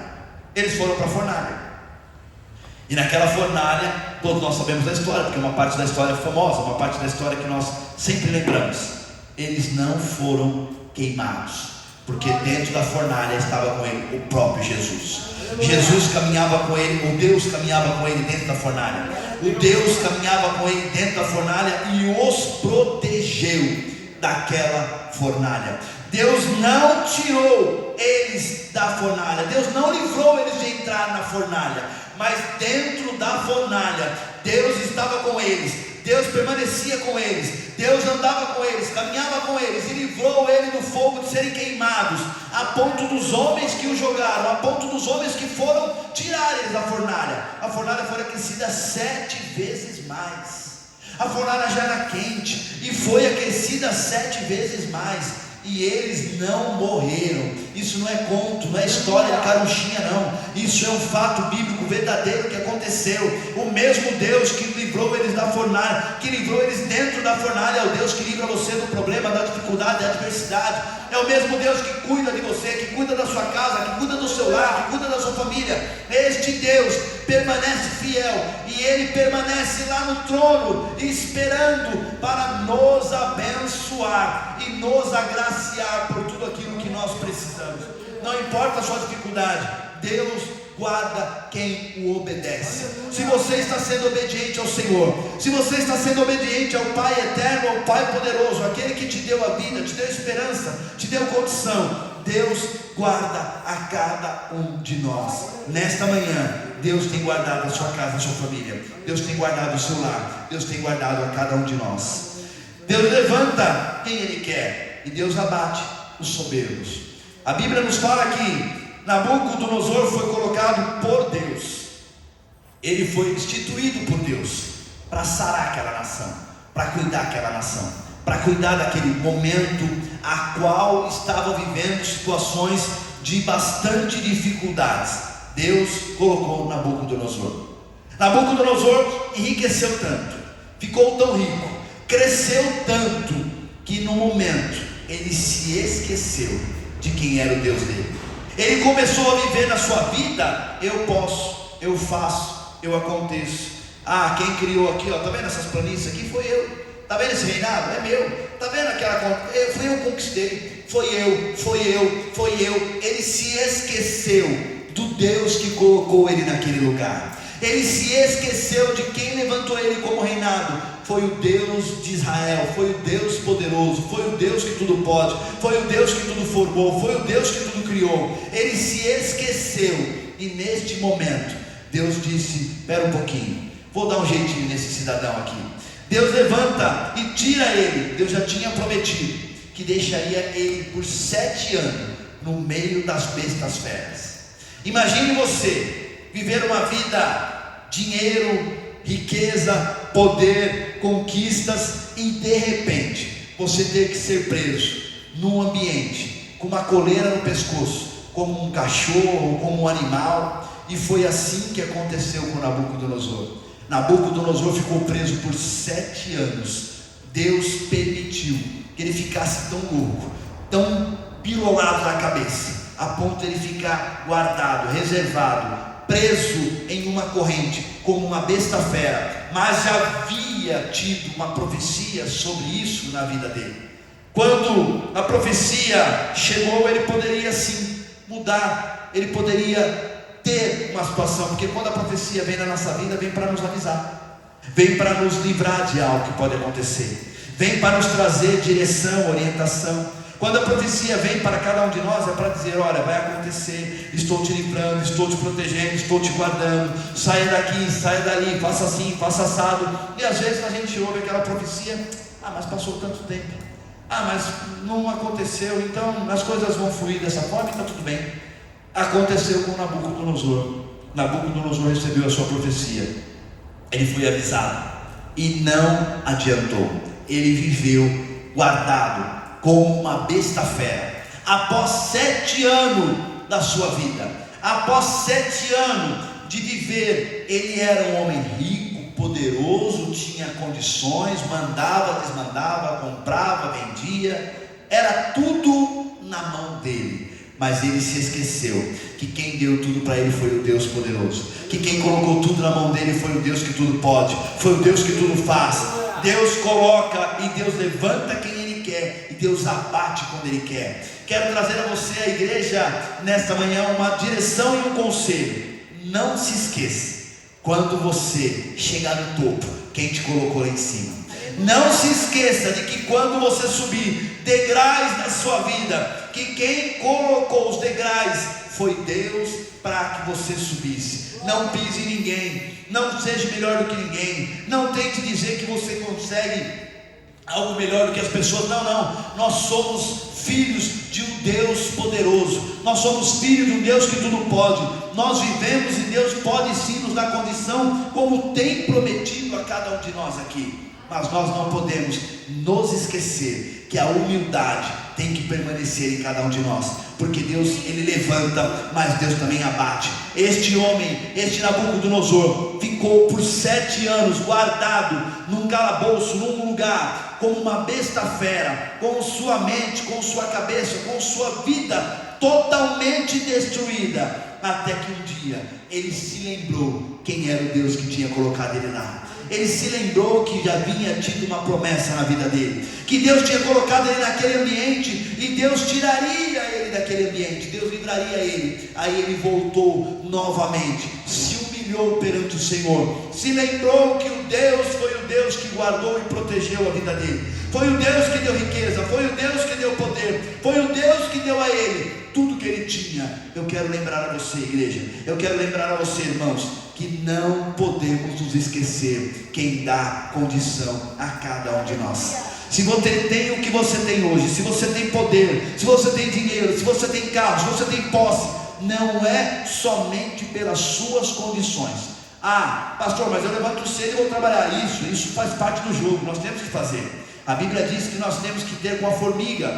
Eles foram para a fornalha. E naquela fornalha, todos nós sabemos da história, porque uma parte da história é famosa, uma parte da história que nós sempre lembramos. Eles não foram queimados, porque dentro da fornalha estava com ele o próprio Jesus. Jesus caminhava com ele, o Deus caminhava com ele dentro da fornalha. O Deus caminhava com ele dentro da fornalha e os protegeu daquela fornalha. Deus não tirou eles da fornalha, Deus não livrou eles de entrar na fornalha, mas dentro da fornalha, Deus estava com eles, Deus permanecia com eles, Deus andava com eles, caminhava com eles, e livrou eles do fogo de serem queimados, a ponto dos homens que o jogaram, a ponto dos homens que foram tirar eles da fornalha. A fornalha foi aquecida 7 vezes mais, a fornalha já era quente, e foi aquecida 7 vezes mais, e eles não morreram. Isso não é conto, não é história de carunchinha, não. Isso é um fato bíblico verdadeiro que aconteceu. O mesmo Deus que livrou eles da fornalha, que livrou eles dentro da fornalha, é o Deus que livra você do problema, da dificuldade, da adversidade. É o mesmo Deus que cuida de você, que cuida da sua casa, que cuida do seu lar, que cuida da sua família. Este Deus permanece fiel, e Ele permanece lá no trono, esperando para nos abençoar e nos agraciar por tudo aquilo que nós precisamos. Não importa a sua dificuldade, Deus guarda quem o obedece. Se você está sendo obediente ao Senhor, se você está sendo obediente ao Pai eterno, ao Pai poderoso, aquele que te deu a vida, te deu esperança, te deu condição, Deus guarda a cada um de nós. Nesta manhã, Deus tem guardado a sua casa, a sua família, Deus tem guardado o seu lar, Deus tem guardado a cada um de nós. Deus levanta quem Ele quer, e Deus abate os soberbos. A Bíblia nos fala que Nabucodonosor foi colocado por Deus, ele foi instituído por Deus para sarar aquela nação, para cuidar daquela nação, para cuidar daquele momento a qual estava vivendo situações de bastante dificuldades. Deus colocou Nabucodonosor. Nabucodonosor enriqueceu tanto, ficou tão rico, cresceu tanto, que no momento ele se esqueceu de quem era o Deus dele. Ele começou a viver na sua vida: eu posso, eu faço, eu aconteço. Quem criou aqui, tá vendo essas planícies aqui? Foi eu. Tá vendo esse reinado? É meu. Tá vendo aquela conta? Fui eu que conquistei. Foi eu. Ele se esqueceu do Deus que colocou ele naquele lugar. Ele se esqueceu de quem levantou ele como reinado. Foi o Deus de Israel, foi o Deus poderoso, foi o Deus que tudo pode, foi o Deus que tudo formou, foi o Deus que tudo criou. Ele se esqueceu, e neste momento Deus disse: espera um pouquinho, vou dar um jeitinho nesse cidadão aqui. Deus levanta e tira ele. Deus já tinha prometido que deixaria ele por 7 anos no meio das bestas feras. Imagine você viver uma vida, dinheiro, riqueza, poder, conquistas, e de repente você ter que ser preso num ambiente com uma coleira no pescoço, como um cachorro, como um animal. E foi assim que aconteceu com Nabucodonosor. Nabucodonosor ficou preso por 7 anos. Deus permitiu que ele ficasse tão louco, tão pirolado na cabeça, a ponto de ele ficar guardado, reservado, preso em uma corrente, como uma besta fera. Mas já havia tido uma profecia sobre isso na vida dele. Quando a profecia chegou, ele poderia sim mudar, ele poderia ter uma situação, porque quando a profecia vem na nossa vida, vem para nos avisar, vem para nos livrar de algo que pode acontecer, vem para nos trazer direção, orientação. Quando a profecia vem para cada um de nós, é para dizer: olha, vai acontecer, estou te livrando, estou te protegendo, estou te guardando, saia daqui, saia dali, faça assim, faça assado. E às vezes a gente ouve aquela profecia: mas passou tanto tempo, mas não aconteceu, então as coisas vão fluir dessa forma e está tudo bem. Aconteceu com Nabucodonosor. Nabucodonosor recebeu a sua profecia, ele foi avisado e não adiantou. Ele viveu guardado como uma besta fera. Após 7 anos da sua vida, após 7 anos de viver, ele era um homem rico, poderoso, tinha condições, mandava, desmandava, comprava, vendia, era tudo na mão dele. Mas ele se esqueceu que quem deu tudo para ele foi o Deus poderoso, que quem colocou tudo na mão dele foi o Deus que tudo pode, foi o Deus que tudo faz. Deus coloca e Deus levanta quem Ele quer, e Deus abate quando Ele quer. Quero trazer a você, a igreja, nesta manhã, uma direção e um conselho. Não se esqueça, quando você chegar no topo, quem te colocou lá em cima. Não se esqueça de que quando você subir degraus na sua vida, que quem colocou os degraus foi Deus para que você subisse. Não pise em ninguém, não seja melhor do que ninguém, não tente dizer que você consegue algo melhor do que as pessoas. Não, nós somos filhos de um Deus poderoso, nós somos filhos de um Deus que tudo pode, nós vivemos e Deus pode sim nos dar condição, como tem prometido a cada um de nós aqui. Mas nós não podemos nos esquecer que a humildade tem que permanecer em cada um de nós, porque Deus, Ele levanta, mas Deus também abate. Este homem, este Nabucodonosor, ficou por 7 anos guardado num calabouço, num lugar, como uma besta fera, com sua mente, com sua cabeça, com sua vida totalmente destruída, até que um dia ele se lembrou quem era o Deus que tinha colocado ele lá. Ele se lembrou que já havia tido uma promessa na vida dele, que Deus tinha colocado ele naquele ambiente, e Deus tiraria ele daquele ambiente, Deus livraria ele. Aí ele voltou novamente, se humilhou perante o Senhor, se lembrou que o Deus foi o Deus que guardou e protegeu a vida dele, foi o Deus que deu riqueza, foi o Deus que deu poder, foi o Deus que deu a ele tudo que ele tinha. Eu quero lembrar a você, igreja, eu quero lembrar a você, irmãos, que não podemos nos esquecer quem dá condição a cada um de nós. Se você tem o que você tem hoje, se você tem poder, se você tem dinheiro, se você tem carro, se você tem posse, não é somente pelas suas condições. Pastor, mas eu levanto cedo e vou trabalhar. Isso faz parte do jogo, nós temos que fazer. A Bíblia diz que nós temos que ter com a formiga,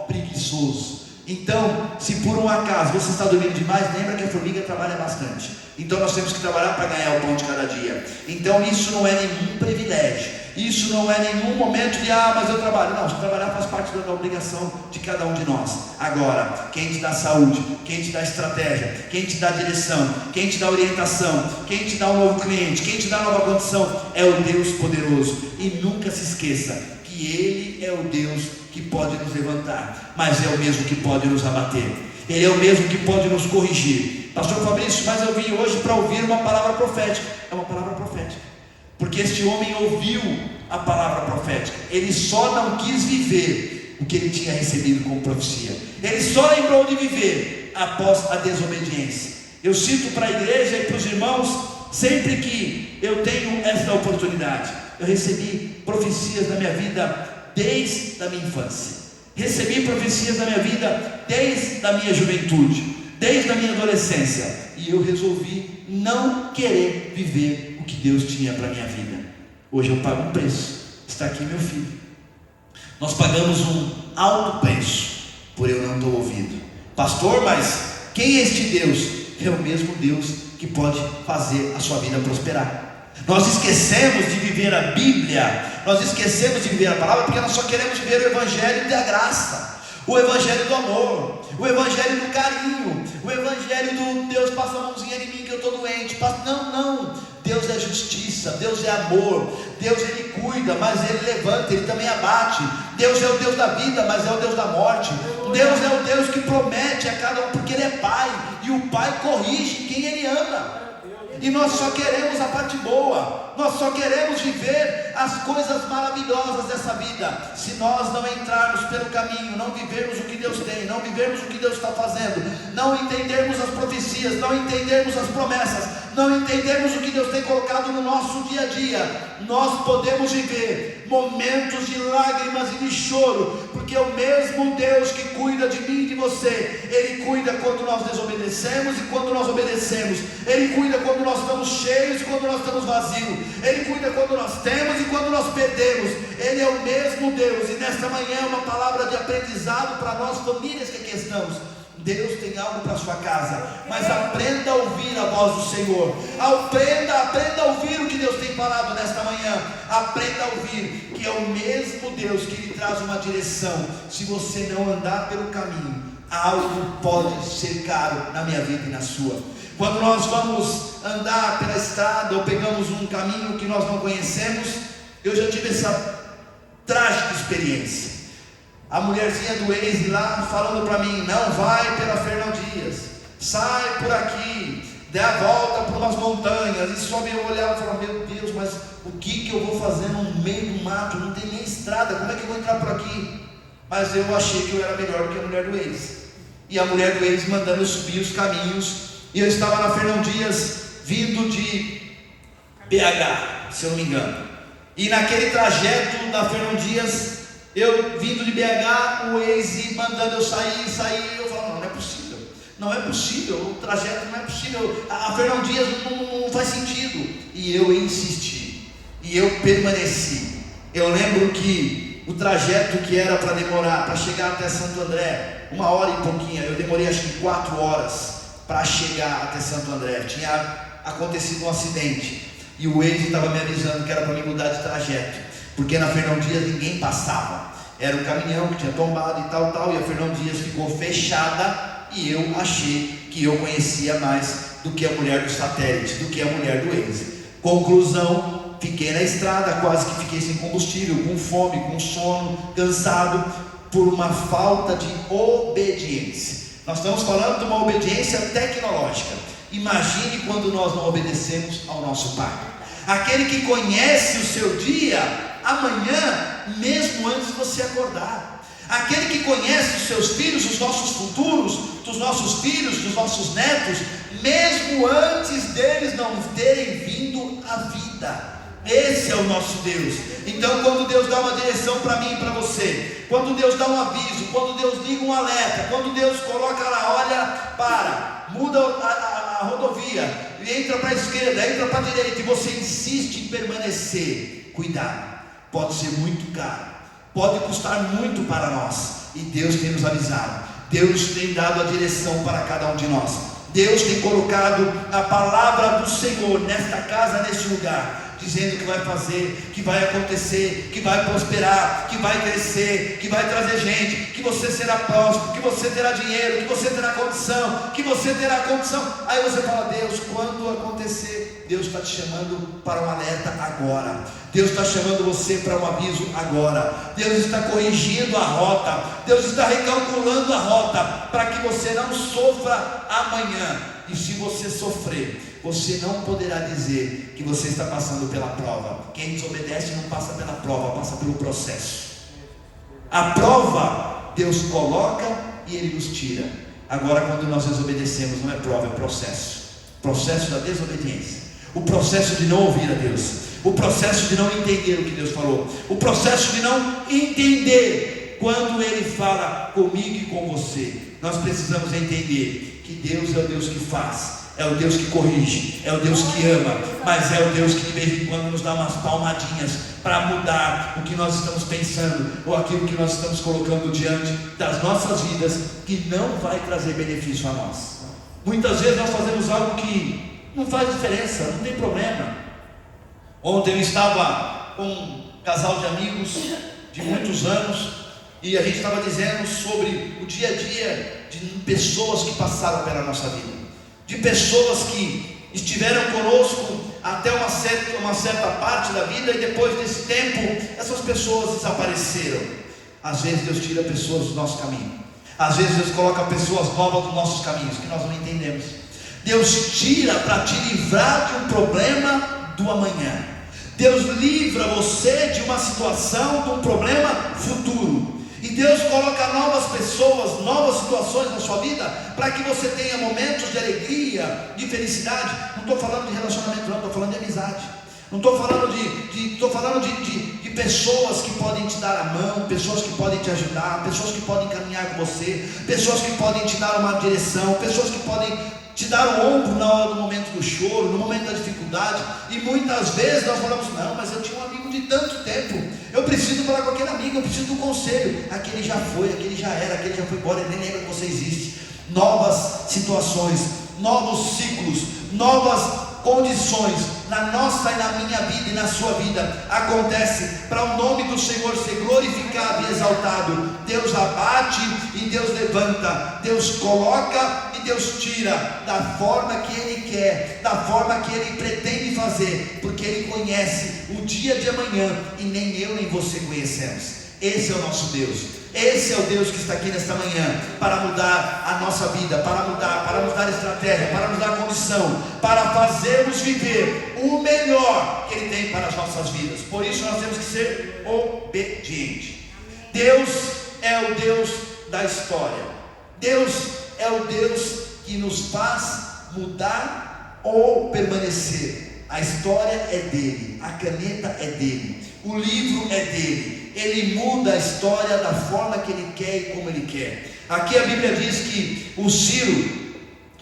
preguiçoso. Então, se por um acaso você está dormindo demais, lembra que a formiga trabalha bastante. Então nós temos que trabalhar para ganhar o pão de cada dia. Então isso não é nenhum privilégio, isso não é nenhum momento de mas eu trabalho. Não, trabalhar faz parte da obrigação de cada um de nós. Agora, quem te dá saúde, quem te dá estratégia, quem te dá direção, quem te dá orientação, quem te dá um novo cliente, quem te dá nova condição, é o Deus poderoso. E nunca se esqueça que Ele é o Deus que pode nos levantar, mas é o mesmo que pode nos abater. Ele é o mesmo que pode nos corrigir. Pastor Fabrício, mas eu vim hoje para ouvir uma palavra profética. É uma palavra profética, porque este homem ouviu a palavra profética. Ele só não quis viver o que ele tinha recebido como profecia. Ele só lembrou de viver após a desobediência. Eu cito para a igreja e para os irmãos, sempre que eu tenho esta oportunidade, eu recebi profecias na minha vida desde a minha infância, recebi profecias na minha vida desde a minha juventude, desde a minha adolescência, e eu resolvi não querer viver o que Deus tinha para a minha vida. Hoje eu pago um preço. Está aqui meu filho, Nós pagamos um alto preço por eu não ter ouvido. Pastor, mas quem é este Deus? É o mesmo Deus que pode fazer a sua vida prosperar. Nós esquecemos de viver a Bíblia, nós esquecemos de viver a palavra, porque nós só queremos viver o Evangelho da graça, o Evangelho do amor, o Evangelho do carinho, o Evangelho do Deus passa a mãozinha em mim que eu estou doente. Não, Deus é justiça, Deus é amor, Deus ele cuida, mas ele levanta, ele também abate. Deus é o Deus da vida, mas é o Deus da morte. Deus é o Deus que promete a cada um, porque ele é Pai, e o Pai corrige quem ele ama. E nós só queremos a parte boa, nós só queremos viver as coisas maravilhosas dessa vida. Se nós não entrarmos pelo caminho, não vivermos o que Deus tem, não vivermos o que Deus está fazendo, não entendermos as profecias, não entendermos as promessas, não entendermos o que Deus tem colocado no nosso dia a dia, nós podemos viver momentos de lágrimas e de choro, porque o mesmo Deus que cuida de mim e de você, Ele cuida quando nós desobedecemos e quando nós obedecemos. Ele cuida quando nós estamos cheios e quando nós estamos vazios. Ele cuida quando nós temos e quando nós perdemos. Ele é o mesmo Deus. E nesta manhã uma palavra de aprendizado para nós, famílias que aqui estamos. Deus tem algo para a sua casa, mas aprenda a ouvir a voz do Senhor. Aprenda a ouvir o que Deus tem falado nesta manhã. Aprenda a ouvir que é o mesmo Deus que lhe traz uma direção. Se você não andar pelo caminho, algo pode ser caro na minha vida e na sua. Quando nós vamos andar pela estrada ou pegamos um caminho que nós não conhecemos, eu já tive essa trágica experiência. A mulherzinha do ex lá falando para mim: não vai pela Fernão Dias, sai por aqui, dê a volta por umas montanhas. E só me olhava e falava: meu Deus, mas o que eu vou fazer no meio do mato? Não tem nem estrada, como é que eu vou entrar por aqui? Mas eu achei que eu era melhor do que a mulher do ex. E a mulher do ex mandando eu subir os caminhos. E eu estava na Fernão Dias, vindo de BH, se eu não me engano. E naquele trajeto da Fernão Dias, eu vindo de BH, o ex mandando eu sair, eu falo: não é possível, o trajeto não é possível, a Fernão Dias não faz sentido. E eu insisti, e eu permaneci. Eu lembro que o trajeto que era para demorar, para chegar até Santo André, 1 hora e pouquinho, eu demorei acho que 4 horas para chegar até Santo André. Tinha acontecido um acidente, e o ex estava me avisando que era para me mudar de trajeto, porque na Fernão Dias ninguém passava, era um caminhão que tinha tombado e tal, e a Fernão Dias ficou fechada, e eu achei que eu conhecia mais do que a mulher do satélite, do que a mulher do ex. Conclusão, fiquei na estrada, quase que fiquei sem combustível, com fome, com sono, cansado, por uma falta de obediência. Nós estamos falando de uma obediência tecnológica. Imagine quando nós não obedecemos ao nosso Pai, aquele que conhece o seu dia amanhã, mesmo antes de você acordar, aquele que conhece os seus filhos, os nossos futuros, dos nossos filhos, dos nossos netos, mesmo antes deles não terem vindo à vida. Esse é o nosso Deus. Então, quando Deus dá uma direção para mim e para você, quando Deus dá um aviso, quando Deus liga um alerta, quando Deus coloca lá: olha, muda a rodovia, entra para a esquerda, entra para a direita, e você insiste em permanecer, cuidado, pode ser muito caro, pode custar muito para nós. E Deus tem nos avisado, Deus tem dado a direção para cada um de nós. Deus tem colocado a palavra do Senhor nesta casa, neste lugar, dizendo que vai fazer, que vai acontecer, que vai prosperar, que vai crescer, que vai trazer gente, que você será próspero, que você terá dinheiro, que você terá condição, que você terá condição. Aí você fala: Deus, quando acontecer? Deus está te chamando para um alerta agora. Deus está chamando você para um aviso agora. Deus está corrigindo a rota. Deus está recalculando a rota para que você não sofra amanhã. E se você sofrer, você não poderá dizer que você está passando pela prova. Quem desobedece não passa pela prova, passa pelo processo. A prova Deus coloca e Ele nos tira. Agora, quando nós desobedecemos, não é prova, é processo. Processo da desobediência, o processo de não ouvir a Deus, o processo de não entender o que Deus falou, o processo de não entender quando Ele fala comigo e com você. Nós precisamos entender que Deus é o Deus que faz, é o Deus que corrige, é o Deus que ama, mas é o Deus que de vez em quando nos dá umas palmadinhas para mudar o que nós estamos pensando, ou aquilo que nós estamos colocando diante das nossas vidas, que não vai trazer benefício a nós. Muitas vezes nós fazemos algo que não faz diferença, não tem problema. Ontem eu estava com um casal de amigos de muitos anos, e a gente estava dizendo sobre o dia a dia de pessoas que passaram pela nossa vida, de pessoas que estiveram conosco até uma certa parte da vida, e depois desse tempo essas pessoas desapareceram. Às vezes Deus tira pessoas do nosso caminho, às vezes Deus coloca pessoas novas nos nossos caminhos, que nós não entendemos. Deus tira para te livrar de um problema do amanhã. Deus livra você de uma situação, de um problema futuro. E Deus coloca novas pessoas, novas situações na sua vida, para que você tenha momentos de alegria, de felicidade. Não estou falando de relacionamento, não, estou falando de amizade. Não estou falando estou falando de pessoas que podem te dar a mão, pessoas que podem te ajudar, pessoas que podem caminhar com você, pessoas que podem te dar uma direção, pessoas que podem te dar o ombro na hora do momento do choro, no momento da dificuldade. E muitas vezes nós falamos: não, mas eu tinha um amigo de tanto tempo, eu preciso falar com aquele amigo, eu preciso de um conselho. Aquele já foi, aquele já era, aquele já foi embora, ele nem lembra que você existe. Novas situações, novos ciclos, novas condições na nossa e na minha vida e na sua vida acontece para o nome do Senhor ser glorificado e exaltado. Deus abate e Deus levanta, Deus coloca e Deus tira, da forma que Ele quer, da forma que Ele pretende fazer, porque Ele conhece o dia de amanhã e nem eu nem você conhecemos. Esse é o nosso Deus. Esse é o Deus que está aqui nesta manhã para mudar a nossa vida, para nos dar estratégia, para nos dar condição, para fazermos viver o melhor que Ele tem para as nossas vidas. Por isso nós temos que ser obedientes. Deus é o Deus da história. Deus é o Deus que nos faz mudar ou permanecer. A história é dele, a caneta é dele, o livro é dele. Ele muda a história da forma que Ele quer e como Ele quer. Aqui a Bíblia diz que o Ciro,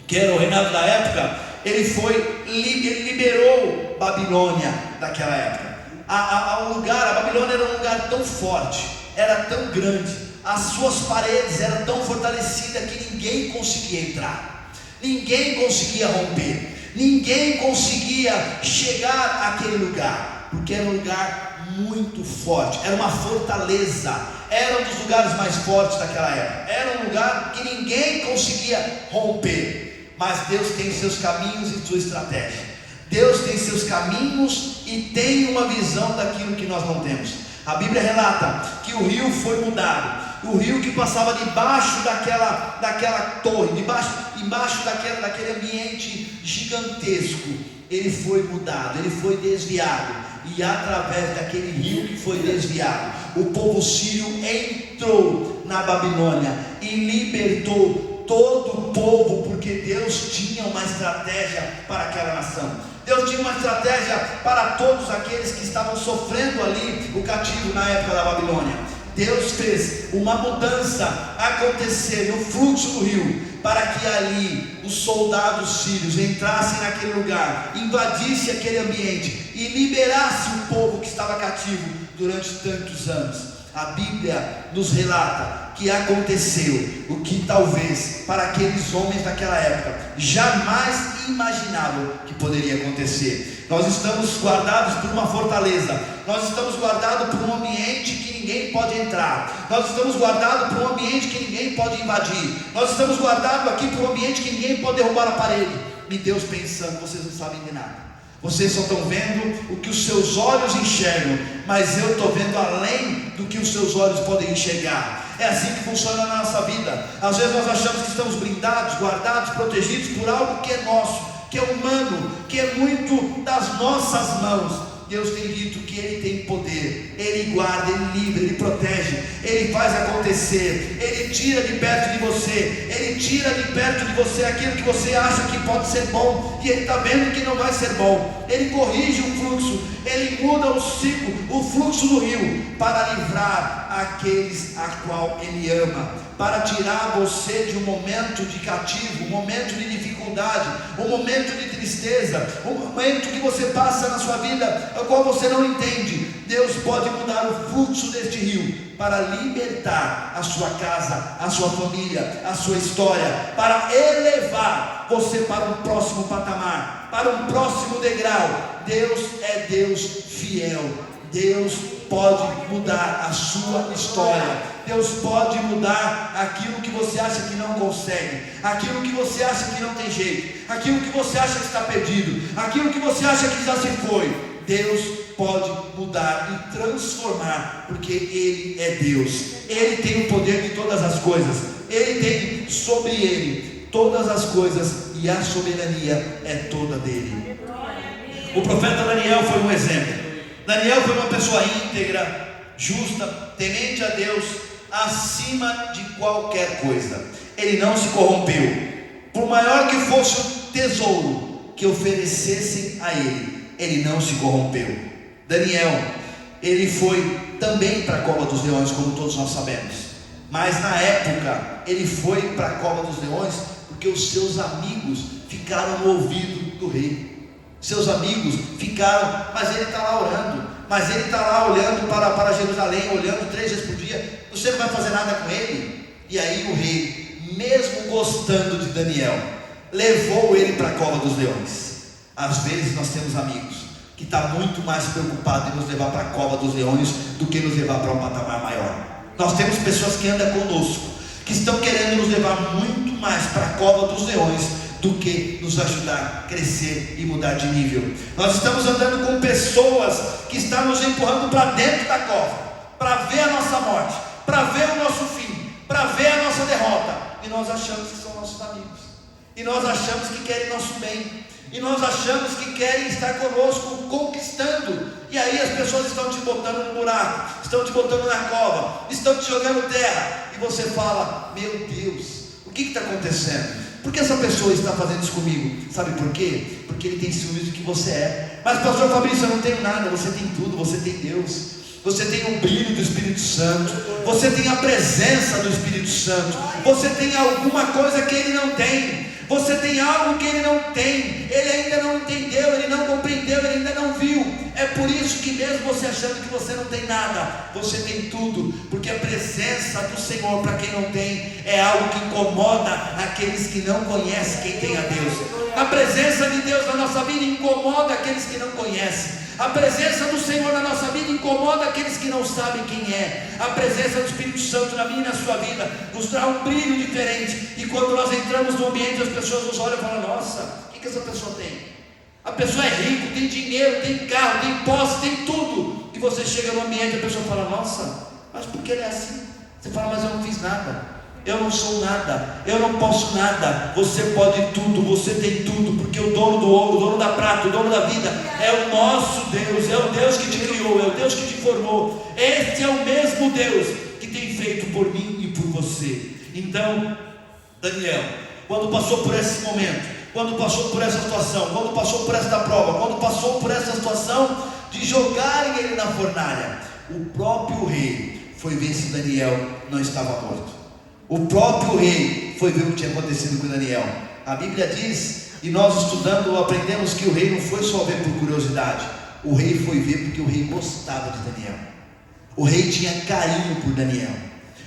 que era o reinado da época, ele liberou Babilônia daquela época. A Babilônia era um lugar tão forte, era tão grande, as suas paredes eram tão fortalecidas que ninguém conseguia entrar, ninguém conseguia romper, ninguém conseguia chegar àquele lugar, porque era um lugar muito forte, era uma fortaleza, era um dos lugares mais fortes daquela época, era um lugar que ninguém conseguia romper. Mas Deus tem seus caminhos e sua estratégia. Deus tem seus caminhos e tem uma visão daquilo que nós não temos. A Bíblia relata que o rio foi mudado, o rio que passava debaixo daquela torre, embaixo daquele ambiente gigantesco, ele foi mudado, ele foi desviado. E através daquele rio que foi desviado, o povo sírio entrou na Babilônia e libertou todo o povo, porque Deus tinha uma estratégia para aquela nação. Deus tinha uma estratégia para todos aqueles que estavam sofrendo ali o cativo na época da Babilônia. Deus fez uma mudança acontecer no fluxo do rio, para que ali os soldados sírios entrassem naquele lugar, invadissem aquele ambiente e liberassem o povo que estava cativo durante tantos anos. A Bíblia nos relata que aconteceu o que talvez para aqueles homens daquela época jamais imaginavam que poderia acontecer. Nós estamos guardados por uma fortaleza, nós estamos guardados por um ambiente que ninguém pode entrar, nós estamos guardados por um ambiente que ninguém pode invadir, nós estamos guardados aqui por um ambiente que ninguém pode derrubar a parede. E Deus pensando: vocês não sabem de nada, vocês só estão vendo o que os seus olhos enxergam, mas eu estou vendo além do que os seus olhos podem enxergar. É assim que funciona na nossa vida. Às vezes nós achamos que estamos blindados, guardados, protegidos por algo que é nosso, que é humano, que é muito das nossas mãos. Deus tem dito que Ele tem poder, Ele guarda, Ele livra, Ele protege, Ele faz acontecer, Ele tira de perto de você, Ele tira de perto de você aquilo que você acha que pode ser bom, e Ele está vendo que não vai ser bom. Ele corrige o fluxo, Ele muda o ciclo, o fluxo do rio, para livrar aqueles a qual Ele ama, para tirar você de um momento de cativo, um momento de dificuldade, dificuldade, um momento de tristeza, um momento que você passa na sua vida, ao qual você não entende, Deus pode mudar o fluxo deste rio, para libertar a sua casa, a sua família, a sua história, para elevar você para um próximo patamar, para um próximo degrau. Deus é Deus fiel. Deus pode mudar a sua história. Deus pode mudar aquilo que você acha que não consegue, aquilo que você acha que não tem jeito, aquilo que você acha que está perdido, aquilo que você acha que já se foi. Deus pode mudar e transformar, porque Ele é Deus. Ele tem o poder de todas as coisas. Ele tem sobre Ele todas as coisas, e a soberania é toda dele. O profeta Daniel foi um exemplo. Daniel foi uma pessoa íntegra, justa, temente a Deus, acima de qualquer coisa. Ele não se corrompeu. Por maior que fosse o tesouro que oferecessem a ele não se corrompeu. Daniel, ele foi também para a cova dos leões, como todos nós sabemos, mas na época ele foi para a cova dos leões porque os seus amigos ficaram no ouvido do rei. Seus amigos ficaram, mas ele está lá orando, mas ele está lá olhando para Jerusalém, olhando 3 vezes por dia, você não vai fazer nada com ele? E aí o rei, mesmo gostando de Daniel, levou ele para a cova dos leões. Às vezes nós temos amigos que estão muito mais preocupados em nos levar para a cova dos leões do que nos levar para um patamar maior. Nós temos pessoas que andam conosco, que estão querendo nos levar muito mais para a cova dos leões do que nos ajudar a crescer e mudar de nível. Nós estamos andando com pessoas que estão nos empurrando para dentro da cova, para ver a nossa morte, para ver o nosso fim, para ver a nossa derrota, e nós achamos que são nossos amigos, e nós achamos que querem nosso bem, e nós achamos que querem estar conosco, conquistando. E aí as pessoas estão te botando no buraco, estão te botando na cova, estão te jogando terra, e você fala: meu Deus, o que está acontecendo? Por que essa pessoa está fazendo isso comigo? Sabe por quê? Porque ele tem ciúmes do que você é. Mas pastor Fabrício, eu não tenho nada. Você tem tudo, você tem Deus, você tem o brilho do Espírito Santo, você tem a presença do Espírito Santo, você tem alguma coisa que ele não tem, você tem algo que ele não tem, ele ainda não entendeu, ele não compreendeu, ele ainda não viu. É por isso que mesmo você achando que você não tem nada, você tem tudo, porque a presença do Senhor, para quem não tem, é algo que incomoda aqueles que não conhecem quem tem a Deus. A presença de Deus na nossa vida incomoda aqueles que não conhecem. A presença do Senhor na nossa vida incomoda aqueles que não sabem quem é. A presença do Espírito Santo na minha e na sua vida nos dá um brilho diferente. E quando nós entramos no ambiente, as pessoas nos olham e falam: nossa, o que essa pessoa tem? A pessoa é rica, tem dinheiro, tem carro, tem posse, tem tudo. E você chega no ambiente e a pessoa fala: nossa, mas por que ele é assim? Você fala: mas eu não fiz nada, eu não sou nada, eu não posso nada. Você pode tudo, você tem tudo, porque o dono do ouro, o dono da prata, o dono da vida é o nosso Deus, é o Deus que te criou, é o Deus que te formou. Este é o mesmo Deus que tem feito por mim e por você. Então, Daniel, quando passou por esse momento, quando passou por essa situação, quando passou por esta prova, quando passou por essa situação de jogarem ele na fornalha, o próprio rei foi ver se Daniel não estava morto. O próprio rei foi ver o que tinha acontecido com Daniel. A Bíblia diz, e nós estudando aprendemos, que o rei não foi só ver por curiosidade, o rei foi ver porque o rei gostava de Daniel. O rei tinha carinho por Daniel.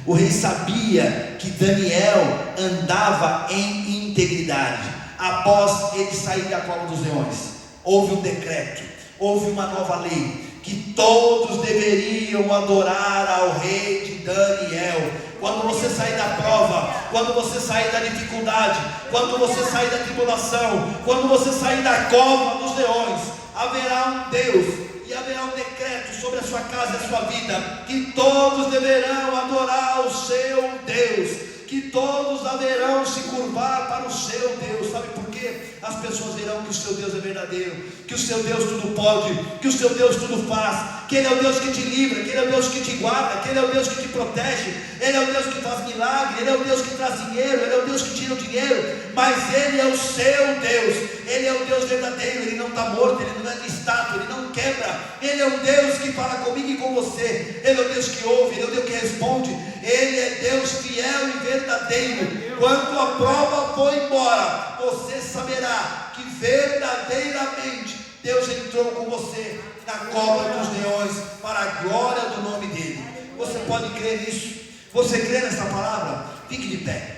O rei sabia que Daniel andava em integridade. Após ele sair da cova dos leões, houve um decreto, houve uma nova lei, que todos deveriam adorar ao rei de Daniel. Quando você sair da prova, quando você sair da dificuldade, quando você sair da tribulação, quando você sair da cova dos leões, haverá um Deus e haverá um decreto sobre a sua casa e a sua vida, que todos deverão adorar o seu Deus, que todos haverão se curvar para o seu Deus. Sabe por quê? As pessoas verão que o seu Deus é verdadeiro, que o seu Deus tudo pode, que o seu Deus tudo faz, que Ele é o Deus que te livra, que Ele é o Deus que te guarda, que Ele é o Deus que te protege, Ele é o Deus que faz milagre, Ele é o Deus que traz dinheiro, Ele é o Deus que tira o dinheiro, mas Ele é o seu Deus, Ele é o Deus verdadeiro, Ele não está morto, Ele não é de estátua, Ele não quebra, Ele é um Deus que fala comigo e com você, Ele é o Deus que ouve, Ele é o Deus que responde, Ele é Deus fiel e verdadeiro. Quando a prova for embora, você saberá que verdadeiramente Deus entrou com você na cova dos leões para a glória do nome dele. Você pode crer nisso? Você crê nessa palavra? Fique de pé.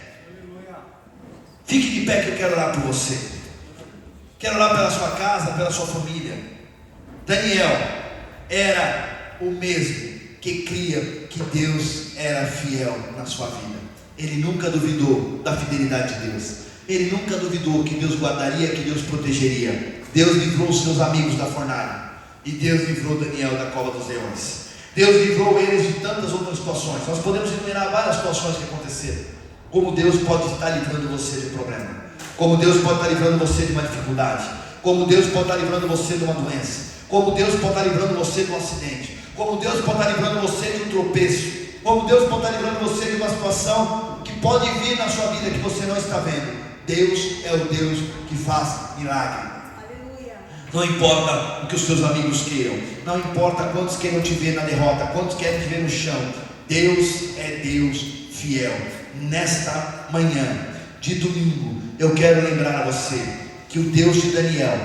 Fique de pé que eu quero orar por você. Quero orar pela sua casa, pela sua família. Daniel era o mesmo que cria que Deus era fiel na sua vida. Ele nunca duvidou da fidelidade de Deus. Ele nunca duvidou que Deus guardaria, que Deus protegeria. Deus livrou os seus amigos da fornalha. E Deus livrou Daniel da cova dos leões. Deus livrou eles de tantas outras situações. Nós podemos enumerar várias situações que aconteceram. Como Deus pode estar livrando você de um problema. Como Deus pode estar livrando você de uma dificuldade. Como Deus pode estar livrando você de uma doença. Como Deus pode estar livrando você de um acidente. Como Deus pode estar livrando você de um tropeço. Como Deus pode estar livrando você de uma situação que pode vir na sua vida que você não está vendo. Deus é o Deus que faz milagre. Não importa o que os seus amigos queiram, não importa quantos queiram te ver na derrota, quantos querem te ver no chão, Deus é Deus fiel. Nesta manhã de domingo, eu quero lembrar a você que o Deus de Daniel,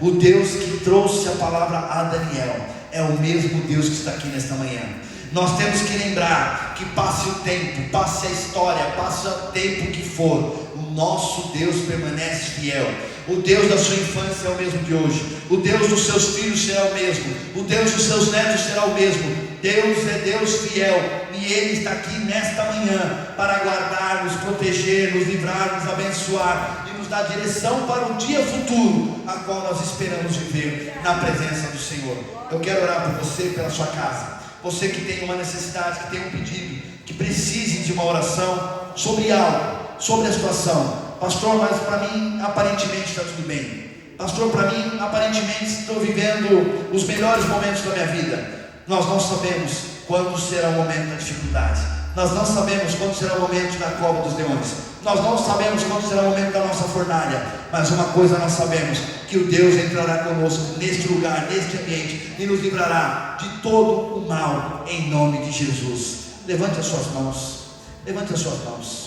o Deus que trouxe a palavra a Daniel, é o mesmo Deus que está aqui nesta manhã. Nós temos que lembrar que passe o tempo, passe a história, passe o tempo que for, o nosso Deus permanece fiel. O Deus da sua infância é o mesmo de hoje. O Deus dos seus filhos será o mesmo. O Deus dos seus netos será o mesmo. Deus é Deus fiel. E Ele está aqui nesta manhã para guardar, nos proteger, nos livrar, nos abençoar e nos dar direção para o dia futuro, a qual nós esperamos viver na presença do Senhor. Eu quero orar por você, pela sua casa. Você que tem uma necessidade, que tem um pedido, que precise de uma oração sobre algo, sobre a situação. Pastor, mas para mim aparentemente está tudo bem. Pastor, para mim aparentemente estou vivendo os melhores momentos da minha vida. Nós não sabemos quando será o momento da dificuldade. Nós não sabemos quando será o momento da cova dos leões. Nós não sabemos quando será o momento da nossa fornalha. Mas uma coisa nós sabemos, que o Deus entrará conosco neste lugar, neste ambiente, e nos livrará de todo o mal, em nome de Jesus. Levante as suas mãos. Levante as suas mãos.